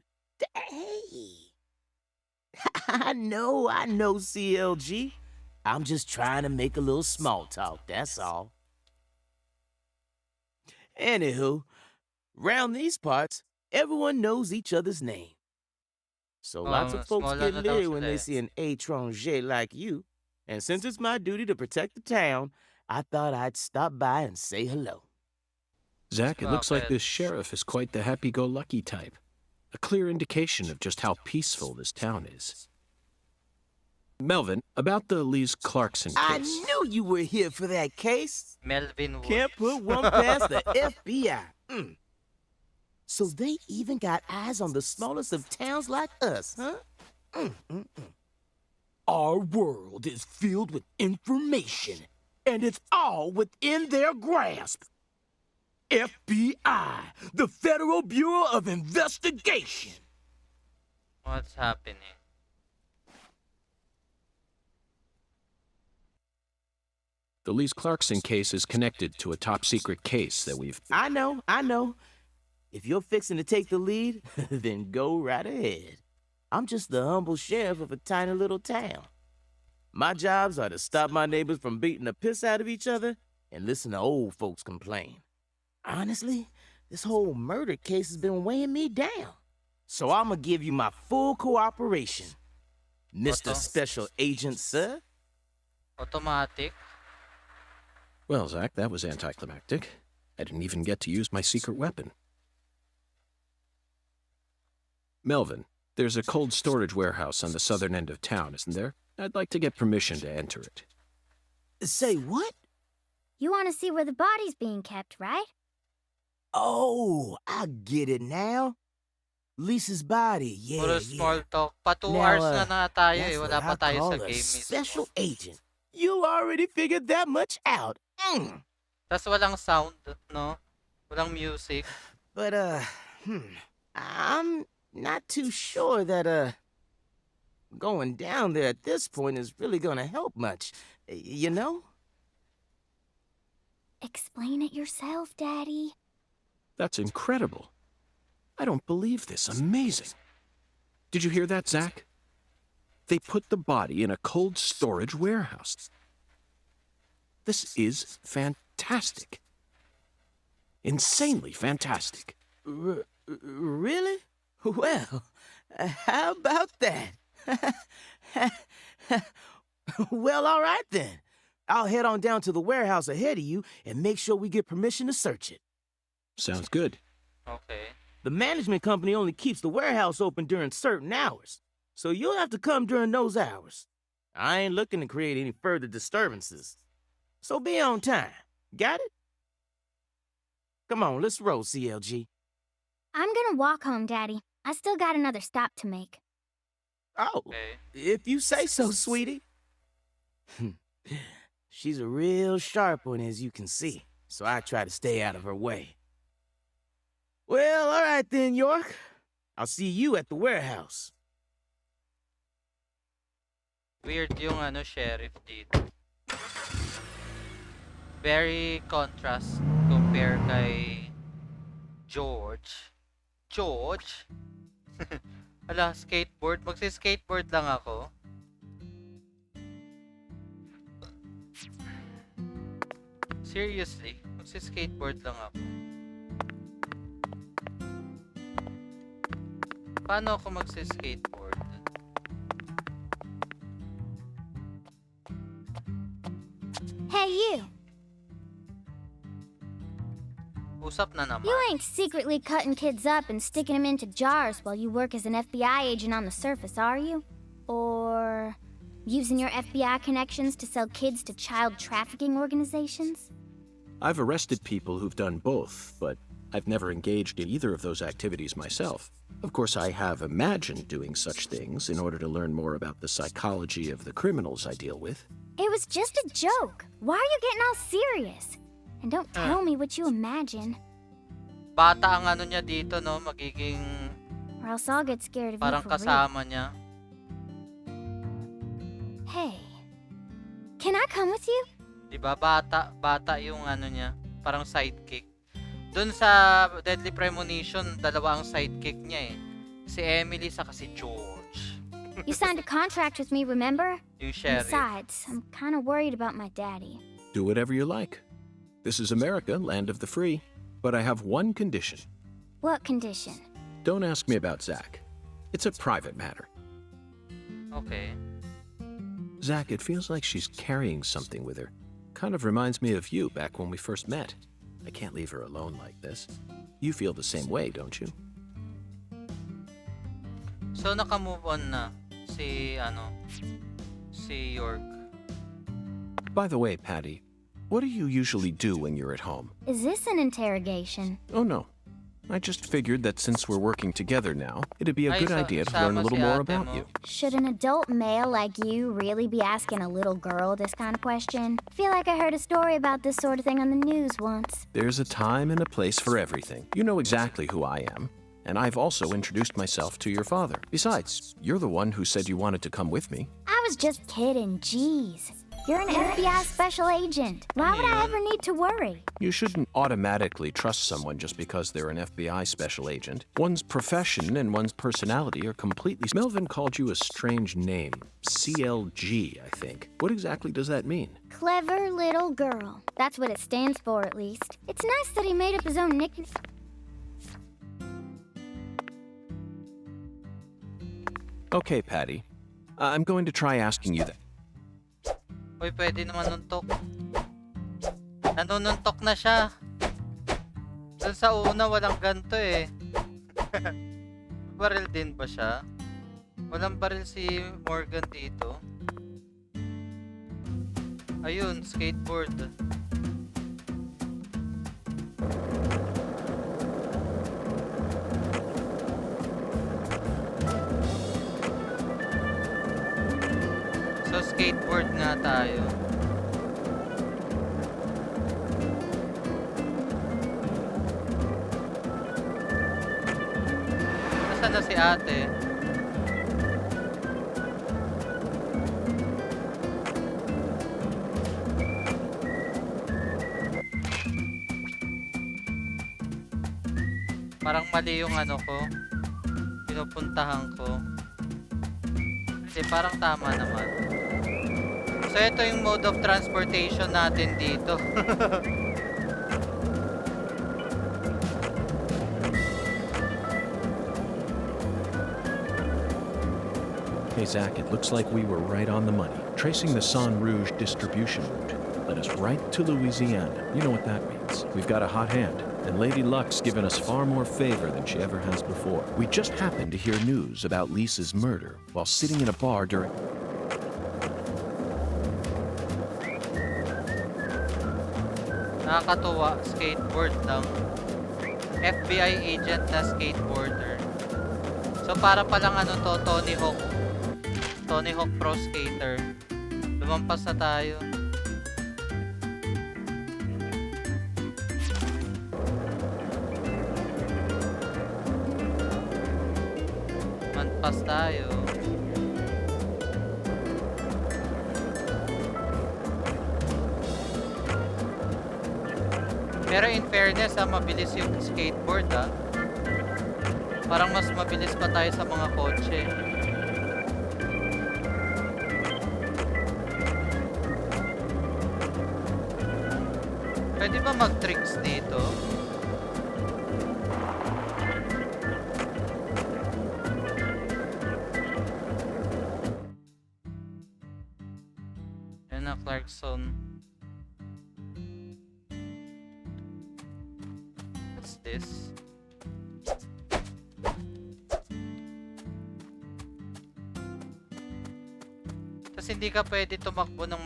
Hey! I know, CLG. I'm just trying to make a little small talk, that's all. Anywho, round these parts, everyone knows each other's name. So lots of folks smaller get na daw leery when sila they eh. see an étranger like you. And since it's my duty to protect the town, I thought I'd stop by and say hello. Zach, it looks like Bakit? this sheriff is quite the happy-go-lucky type. A clear indication of just how peaceful this town is. Melvin, about the Lise Clarkson I case. knew you were here for that case. Melvin Wood. Can't put one past the FBI. So they even got eyes on the smallest of towns like us, huh? Our world is filled with information, and it's all within their grasp. FBI, the Federal Bureau of Investigation. What's happening? The Lise Clarkson case is connected to a top-secret case that we've... I know. If you're fixing to take the lead, then go right ahead. I'm just the humble sheriff of a tiny little town. My jobs are to stop my neighbors from beating the piss out of each other and listen to old folks complain. Honestly, this whole murder case has been weighing me down. So I'm gonna give you my full cooperation, Mr. Special Agent, sir. Automatic. Well, Zach, that was anticlimactic. I didn't even get to use my secret weapon. Melvin, there's a cold storage warehouse on the southern end of town, isn't there? I'd like to get permission to enter it. Say what? You want to see where the body's being kept, right? Oh, I get it now. Lisa's body, Puro small talk. Pa 2 hours na tayo eh. Wala pa tayo sa game mismo. Special agent. You already figured that much out. Tas walang sound, no? Walang music. But, I'm not too sure that, going down there at this point is really gonna help much. You know? Explain it yourself, Daddy. That's incredible. I don't believe this. Amazing. Did you hear that, Zach? They put the body in a cold storage warehouse. This is fantastic. Insanely fantastic. Really? Well, how about that? Well, all right then. I'll head on down to the warehouse ahead of you and make sure we get permission to search it. Sounds good. Okay. The management company only keeps the warehouse open during certain hours, so you'll have to come during those hours. I ain't looking to create any further disturbances. So be on time. Got it? Come on, let's roll, CLG. I'm gonna walk home, Daddy. I still got another stop to make. Oh, Okay. if you say so, sweetie. She's a real sharp one, as you can see, so I try to stay out of her way. Well, all right then, York. I'll see you at the warehouse. Weird yung sheriff dito. Very contrast compare kay George. George? Ala, skateboard. Magsi-skateboard lang ako. Seriously, magsi-skateboard lang ako. Paano ako magsi-skateboard? Hey, you! Usap na naman. You ain't secretly cutting kids up and sticking them into jars while you work as an FBI agent on the surface, are you? Or using your FBI connections to sell kids to child trafficking organizations? I've arrested people who've done both, but I've never engaged in either of those activities myself. Of course, I have imagined doing such things in order to learn more about the psychology of the criminals I deal with. It was just a joke. Why are you getting all serious? And don't tell me what you imagine, Bata ang niya dito, no? Magiging or else I'll get scared of you parang for real. kasama niya. Hey, can I come with you? Diba? Bata yung niya. Parang sidekick. Dun sa Deadly Premonition, dalawa ang sidekick niya eh. Si Emily saka si George. You signed a contract with me, remember? Yung sheriff. Besides, I'm kind of worried about my daddy. Do whatever you like. This is America, land of the free. But I have one condition. What condition? Don't ask me about Zach. It's a private matter. Okay. Zach, it feels like she's carrying something with her. Kind of reminds me of you back when we first met. I can't leave her alone like this. You feel the same way, don't you? So, naka-move on na si York. By the way, Patty, what do you usually do when you're at home? Is this an interrogation? Oh, no. I just figured that since we're working together now, it'd be a Ay, good idea to learn a sama little si more ate about mo. you. Should an adult male like you really be asking a little girl this kind of question? Feel like I heard a story about this sort of thing on the news once. There's a time and a place for everything. You know exactly who I am. And I've also introduced myself to your father. Besides, you're the one who said you wanted to come with me. I was just kidding, jeez. You're an FBI special agent. Why would I ever need to worry? You shouldn't automatically trust someone just because they're an FBI special agent. One's profession and one's personality are completely... Melvin called you a strange name. CLG, I think. What exactly does that mean? Clever little girl. That's what it stands for, at least. It's nice that he made up his own nickname. Okay, Patty. I'm going to try asking you that. Uy, pwede naman nuntok. Nanununtok na siya. Dun sa una, walang ganto eh. Baril din ba siya? Walang baril si Morgan dito. Ayun, skateboard. So, skateboard nga tayo. Nasaan na si ate? Parang mali yung ano ko. Pinupuntahan ko. Kasi parang tama naman. So, ito yung mode of transportation natin dito. Hey, Zach, it looks like we were right on the money. Tracing the San Rouge distribution route led us right to Louisiana. You know what that means. We've got a hot hand, and Lady Luck's given us far more favor than she ever has before. We just happened to hear news about Lisa's murder while sitting in a bar during... Nakakatuwa, skateboard lang. FBI agent na skateboarder. So para palang ano to, Tony Hawk. Tony Hawk Pro Skater. Lumampas na tayo. Manpas tayo. Pero in fairness mabilis yung skateboard Parang mas mabilis pa tayo sa mga kotse. Pwede ba mag-tricks dito? Yan na, Clarkson. What's this? Tapos hindi ka pwede tumakbo ng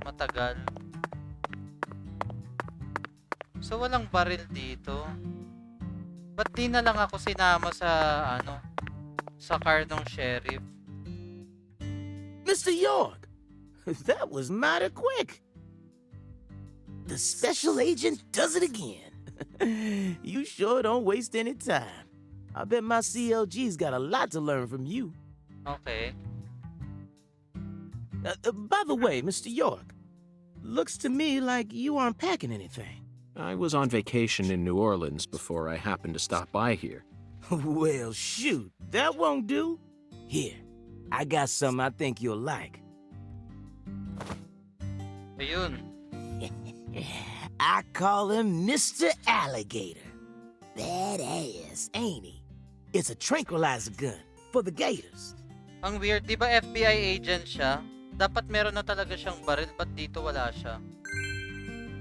matagal. So walang baril dito. Ba't di na lang ako sinama sa sa car ng sheriff? Mr. York, that was mighty quick. The special agent does it again. You sure don't waste any time. I bet my CLG's got a lot to learn from you. Okay. By the way, Mr. York, looks to me like you aren't packing anything. I was on vacation in New Orleans before I happened to stop by here. Well, shoot, that won't do. Here, I got something I think you'll like. Ayun. I call him Mr. Alligator. Badass, ain't he? It's a tranquilizer gun for the gators. Ang weird, di ba FBI agent siya? Dapat meron na talaga siyang baril, ba't dito wala siya?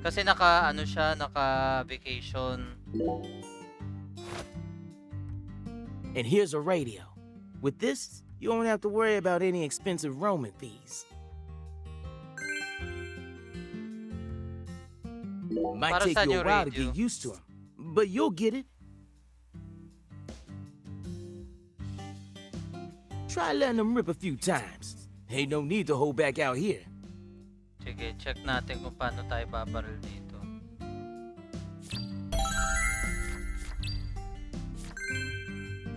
Kasi naka-vacation. And here's a radio. With this, you won't have to worry about any expensive roaming fees. Might Para take saan you a yung while to radio? get used to them, but you'll get it. Try letting them rip a few times. Ain't no need to hold back out here. Sige, check natin kung paano tayo babaril dito.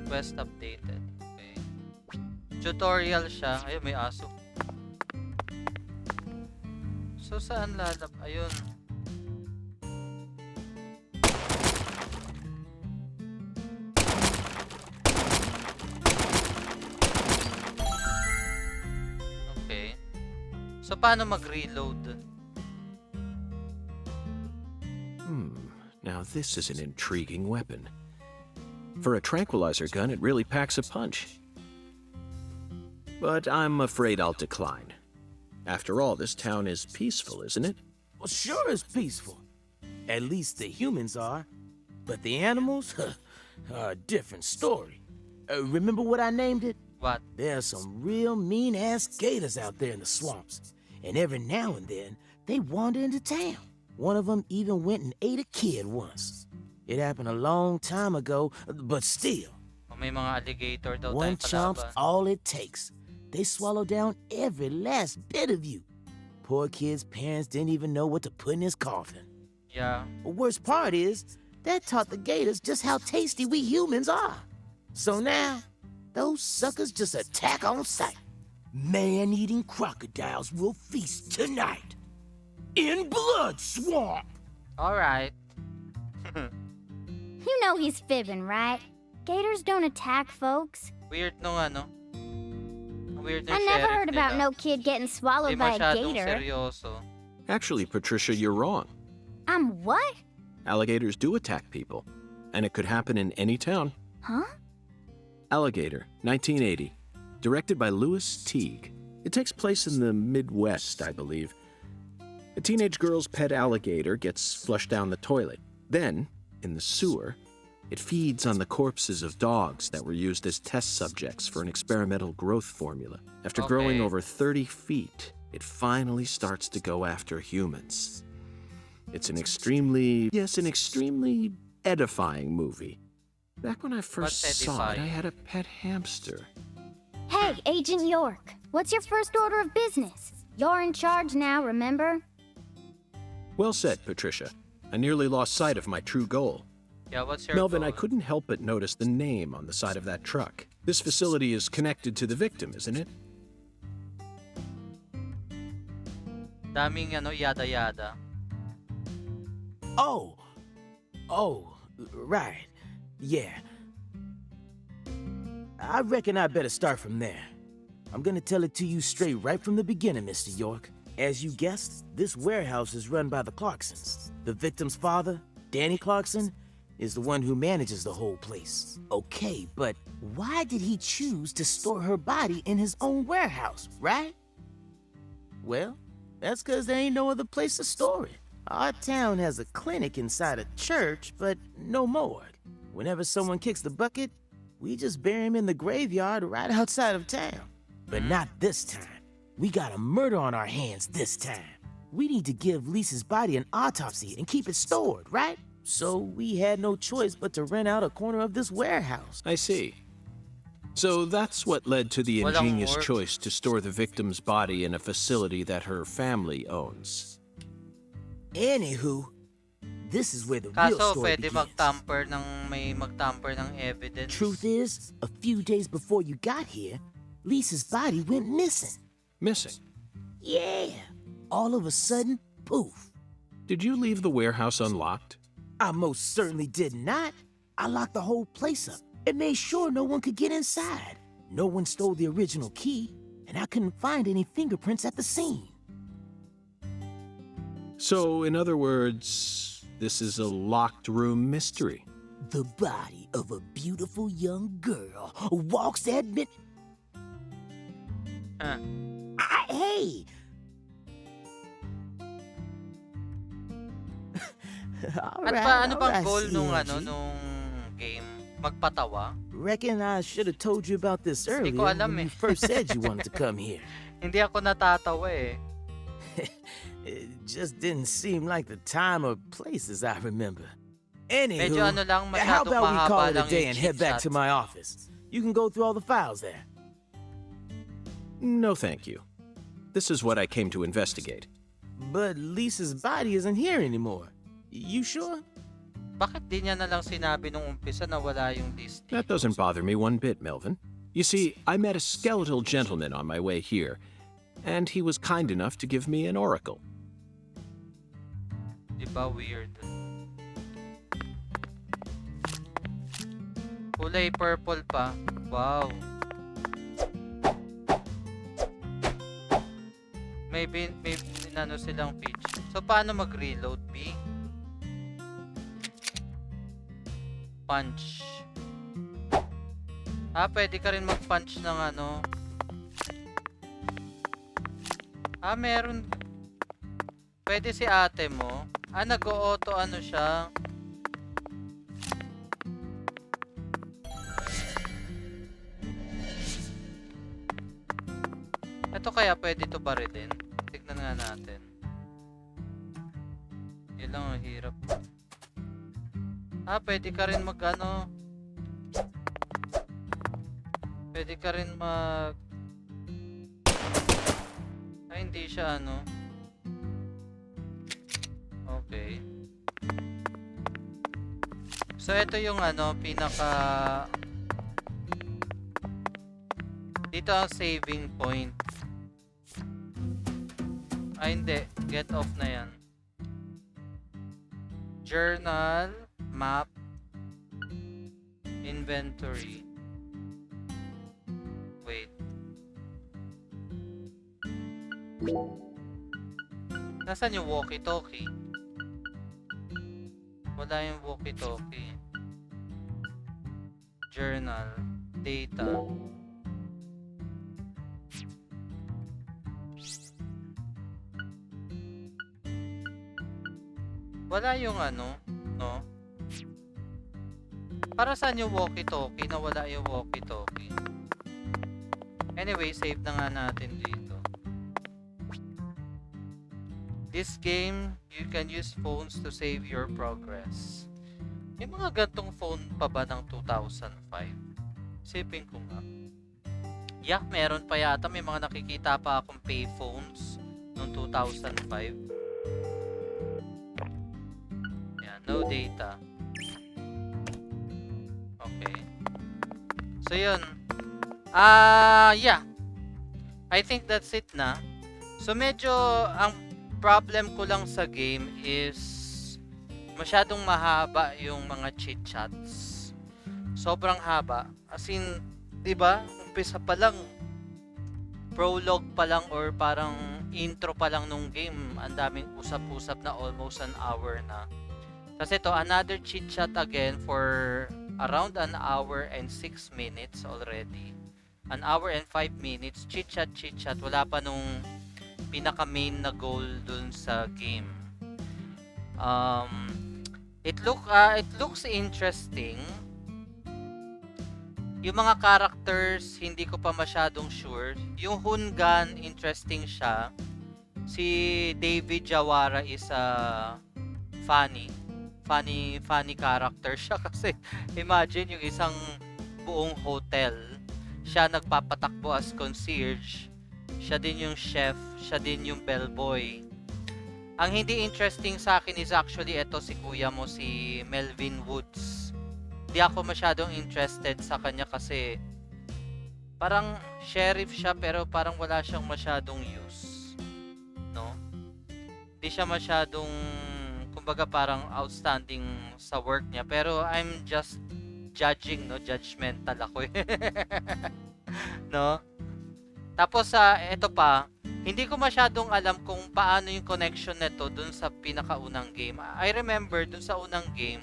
Quest updated. Okay. Tutorial siya. Ayun, may aso. So, saan lalap? Ayun. Okay. So, paano mag-reload? Now this is an intriguing weapon. For a tranquilizer gun, it really packs a punch. But I'm afraid I'll decline. After all, this town is peaceful, isn't it? Well, sure it's peaceful. At least the humans are. But the animals are a different story. Remember what I named it? What? There are some real mean-ass gators out there in the swamps. And every now and then, they wander into town. One of them even went and ate a kid once. It happened a long time ago, but still. May mga alligator daw One tayong chomp's kalaban. all it takes. They swallow down every last bit of you. Poor kid's parents didn't even know what to put in his coffin. Yeah. The worst part is, that taught the gators just how tasty we humans are. So now, those suckers just attack on sight. Man-eating crocodiles will feast tonight. In Blood Swamp! Alright. You know he's fibbing, right? Gators don't attack folks. Weird nung ano. Weird nung I never sheriff heard about nila. no kid getting swallowed Di by a masyadong gator. seryoso. Actually, Patricia, you're wrong. I'm what? Alligators do attack people, and it could happen in any town. Huh? Alligator, 1980. Directed by Louis Teague. It takes place in the Midwest, I believe. A teenage girl's pet alligator gets flushed down the toilet. Then, in the sewer, it feeds on the corpses of dogs that were used as test subjects for an experimental growth formula. After growing Okay. over 30 feet, it finally starts to go after humans. It's an extremely edifying movie. Back when I first What's saw it, I edifying? had a pet hamster. Hey, Agent York. What's your first order of business? You're in charge now, remember? Well said, Patricia. I nearly lost sight of my true goal. Yeah, what's your Melvin, I goal? couldn't help but notice the name on the side of that truck. This facility is connected to the victim, isn't it? Daming ano, yada-yada. Oh, right. Yeah. I reckon I better start from there. I'm gonna tell it to you straight right from the beginning, Mr. York. As you guessed, this warehouse is run by the Clarksons. The victim's father, Danny Clarkson, is the one who manages the whole place. Okay, but why did he choose to store her body in his own warehouse, right? Well, that's because there ain't no other place to store it. Our town has a clinic inside a church, but no morgue. Whenever someone kicks the bucket, we just bury him in the graveyard right outside of town. But not this time. We got a murder on our hands this time. We need to give Lisa's body an autopsy and keep it stored, right? So we had no choice but to rent out a corner of this warehouse. I see. So that's what led to the Walang ingenious work. choice to store the victim's body in a facility that her family owns. Anywho, this is where the real Kaso, story pwede begins. magtamper ng evidence. Truth is, a few days before you got here, Lisa's body went missing. Missing. Yeah. All of a sudden, poof. Did you leave the warehouse unlocked? I most certainly did not. I locked the whole place up and made sure no one could get inside. No one stole the original key, and I couldn't find any fingerprints at the scene. So, in other words, this is a locked room mystery. The body of a beautiful young girl walks at mid... Huh. Hey! Ano bang goal nung CNG. nung game? Magpatawa? Reckon I should have told you about this earlier ko alam when eh. you first said you wanted to come here. Hindi ako natatawa eh. It just didn't seem like the time or place as I remember. Anywho, Medyo ano lang, how masyadong about we call mahaba it a lang day yung and head back chit-chat. to my office? You can go through all the files there. No, thank you. This is what I came to investigate. But Lisa's body isn't here anymore. You sure? Bakit di niya na lang sinabi nung umpisa na wala yung list? That doesn't bother me one bit, Melvin. You see, I met a skeletal gentleman on my way here, and he was kind enough to give me an oracle. Di ba weird? Kulay purple pa. Wow. May ano silang feature. So, paano mag-reload, B? Punch. Pwede ka rin mag-punch ng ano. Meron. Pwede si ate mo. Nag-auto ano siya. Ito kaya pwede to barilin. Tignan nga natin. Yun lang ang hirap. Pwede ka rin mag ano. Pwede ka rin mag... hindi siya ano. Okay. So, ito yung ano, pinaka... Dito ang saving point. Hindi. Get off na yan. Journal, map, inventory. Wait. Nasaan yung walkie-talkie? Wala yung walkie-talkie. Journal, data. Wala yung ano, no? Para saan yung walkie-talkie na wala yung walkie-talkie? Anyway, save na nga natin dito. This game, you can use phones to save your progress. May mga gantong phone pa ba ng 2005? Sipin ko nga. Yeah, meron pa yata. May mga nakikita pa akong payphones noong 2005. Yeah, no data. Okay. So, yun. Yeah. I think that's it na. So, medyo ang problem ko lang sa game is masyadong mahaba yung mga chit chats. Sobrang haba. As in, 'di ba? Umpisa pa lang, prologue pa lang or parang intro pa lang nung game, ang daming usap-usap na almost an hour na. Kasi ito, another chit chat again for around an hour and 6 minutes already. An hour and 5 minutes. Chit chat. Wala pa nung pinaka main na goal dun sa game. It looks interesting. Yung mga characters hindi ko pa masyadong sure. Yung Hungan, interesting siya. Si David Jawara is funny character siya kasi imagine yung isang buong hotel, siya nagpapatakbo as concierge. Siya din yung chef, siya din yung bellboy. Ang hindi interesting sa akin is actually ito si kuya mo, si Melvin Woods. Di ako masyadong interested sa kanya kasi parang sheriff siya pero parang wala siyang masyadong use. No? Di siya masyadong, kumbaga parang outstanding sa work niya. Pero I'm just judging, no? Judgmental ako eh. No? Tapos ito pa, hindi ko masyadong alam kung paano yung connection nito dun sa pinakaunang game. I remember dun sa unang game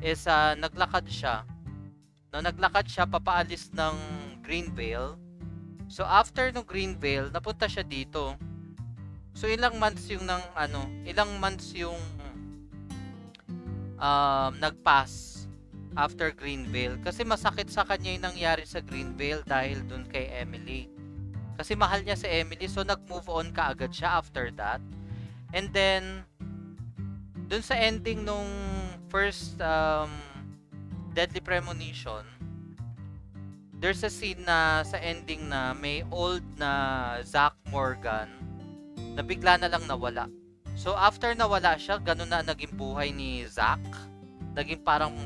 is naglakad siya. No, naglakad siya papaalis ng Greenvale. So after ng Greenvale, napunta siya dito. So ilang months yung nagpass after Greenvale kasi masakit sa kanya yung nangyari sa Greenvale dahil dun kay Emily. Kasi mahal niya si Emily, so nag-move on kaagad siya after that. And then, dun sa ending nung first Deadly Premonition, there's a scene na sa ending na may old na Zach Morgan na bigla na lang nawala. So after nawala siya, ganun na naging buhay ni Zach. Naging parang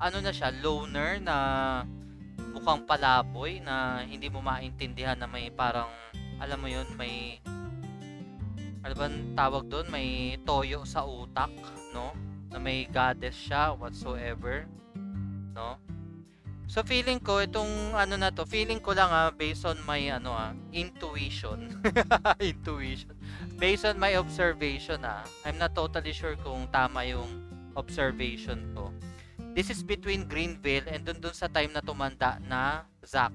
ano na siya, loner na mukhang palaboy na hindi mo maintindihan na may parang, alam mo yun, may ano bang tawag doon, may toyo sa utak, no? Na may goddess siya whatsoever, no? So feeling ko itong ano na to, feeling ko lang based on my intuition. Intuition. Based on my observation I'm not totally sure kung tama yung observation ko. This is between Greenville and dun sa time na tumanda na Zach,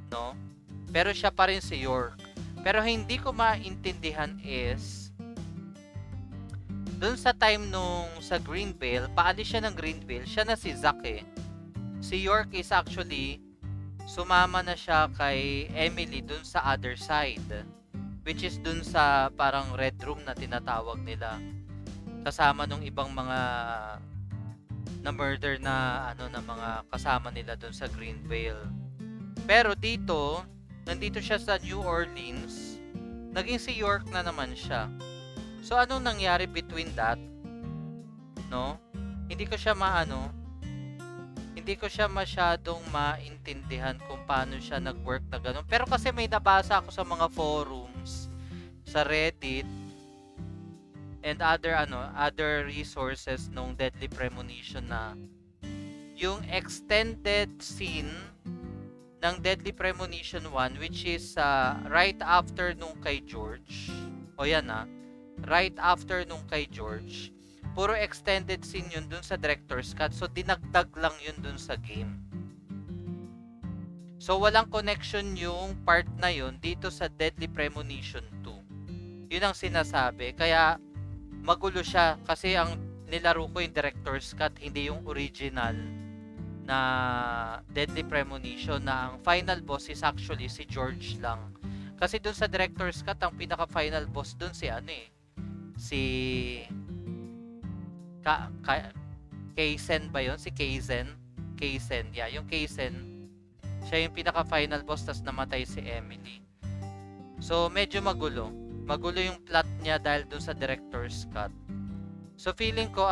no? Pero siya pa rin si York. Pero hindi ko maintindihan is dun sa time nung sa Greenville, paalis siya ng Greenville, siya na si Zach eh. Si York is actually sumama na siya kay Emily dun sa other side, which is dun sa parang red room na tinatawag nila, kasama nung ibang mga na murder na na mga kasama nila dun sa Greenville. Pero dito, nandito siya sa New Orleans, naging si York na naman siya. So anong nangyari between that, no? Hindi ko siya masyadong maintindihan kung paano siya nag-work na ganun. Pero kasi may nabasa ako sa mga forums, sa Reddit, and other resources nung Deadly Premonition na yung extended scene ng Deadly Premonition 1, which is right after nung kay George. O yan right after nung kay George. Puro extended scene yun dun sa director's cut. So, dinagdag lang yun dun sa game. So, walang connection yung part na yun dito sa Deadly Premonition 2. Yun ang sinasabi. Kaya, magulo siya. Kasi ang nilaro ko yung director's cut, hindi yung original na Deadly Premonition na ang final boss is actually si George lang. Kasi dun sa director's cut, ang pinaka-final boss dun si Kaizen ba yun? Si Kaizen? Yeah, yung Kaizen. Siya yung pinaka-final boss, tas namatay si Emily. So, medyo magulo. Magulo yung plot niya dahil dun sa director's cut. So, feeling ko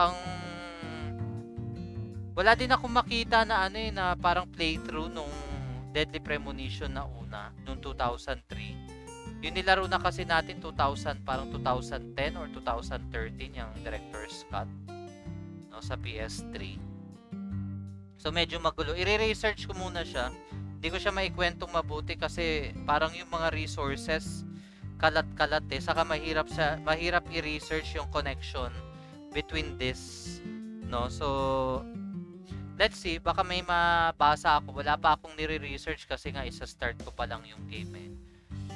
wala din akong makita na na parang playthrough nung Deadly Premonition na una, nung 2003. Yung nilaro na kasi natin parang 2010 or 2013 yung director's cut, no, sa PS3. So medyo magulo. I-research ko muna siya. Hindi ko siya maikwentong mabuti kasi parang yung mga resources kalat-kalat saka mahirap i-research yung connection between this, no. So let's see, baka may mabasa ako. Wala pa akong nire-research kasi nga isa-start ko pa lang yung game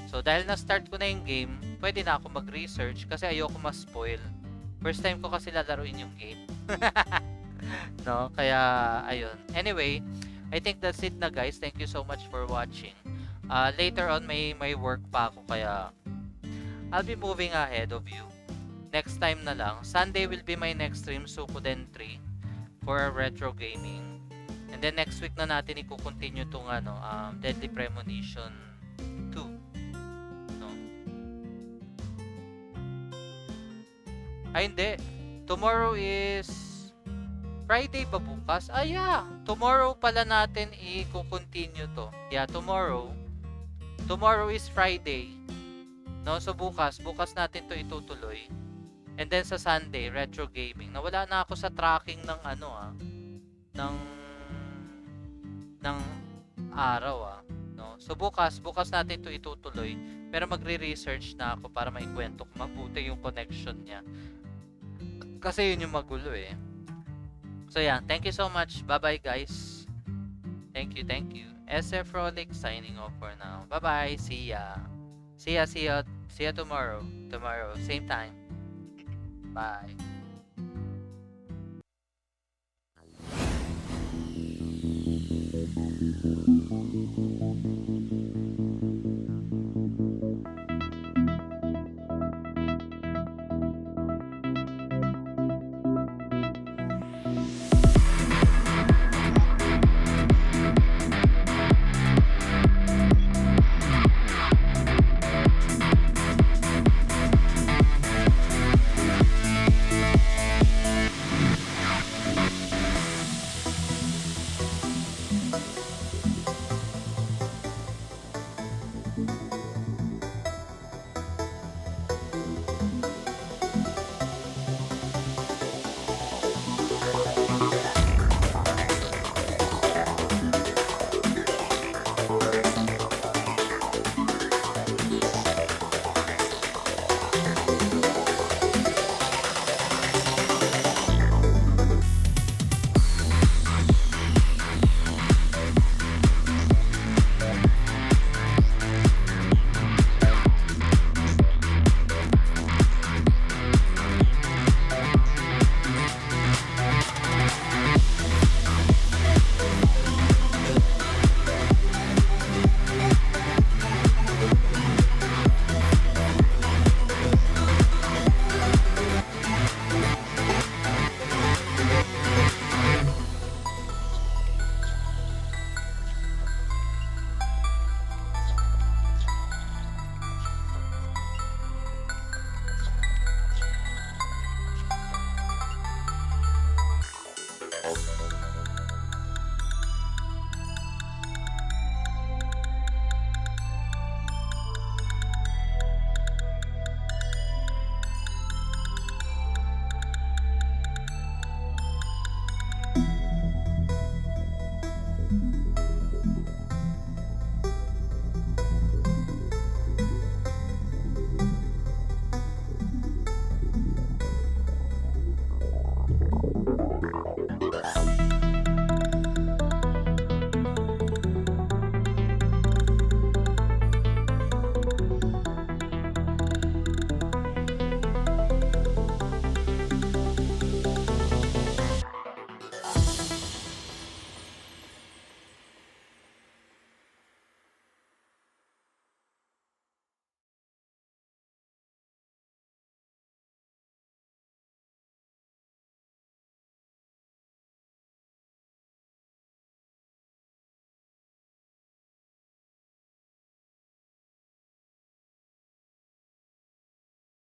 So, dahil na-start ko na yung game, pwede na ako mag-research kasi ayoko ma-spoil. First time ko kasi lalaruin yung game. No? Kaya, ayun. Anyway, I think that's it na guys. Thank you so much for watching. Later on, may work pa ako kaya I'll be moving ahead of you. Next time na lang. Sunday will be my next stream, Sukoden 3 for retro gaming. And then next week na natin i-continue tong Deadly Premonition 2. Ay, hindi. Tomorrow is Friday ba bukas? Yeah. Tomorrow pala natin i-continue to. Yeah, tomorrow. Tomorrow is Friday. No? So, bukas natin to itutuloy. And then sa Sunday, retro gaming. Nawala na ako sa tracking ng ng araw no? So, bukas natin to itutuloy. Pero magre-research na ako para maikwento kung mabuti yung connection niya. Kasi yun yung magulo So yeah, thank you so much. Bye-bye guys. Thank you. SF Frolic signing off for now. Bye-bye. See ya. See ya tomorrow. Same time. Bye.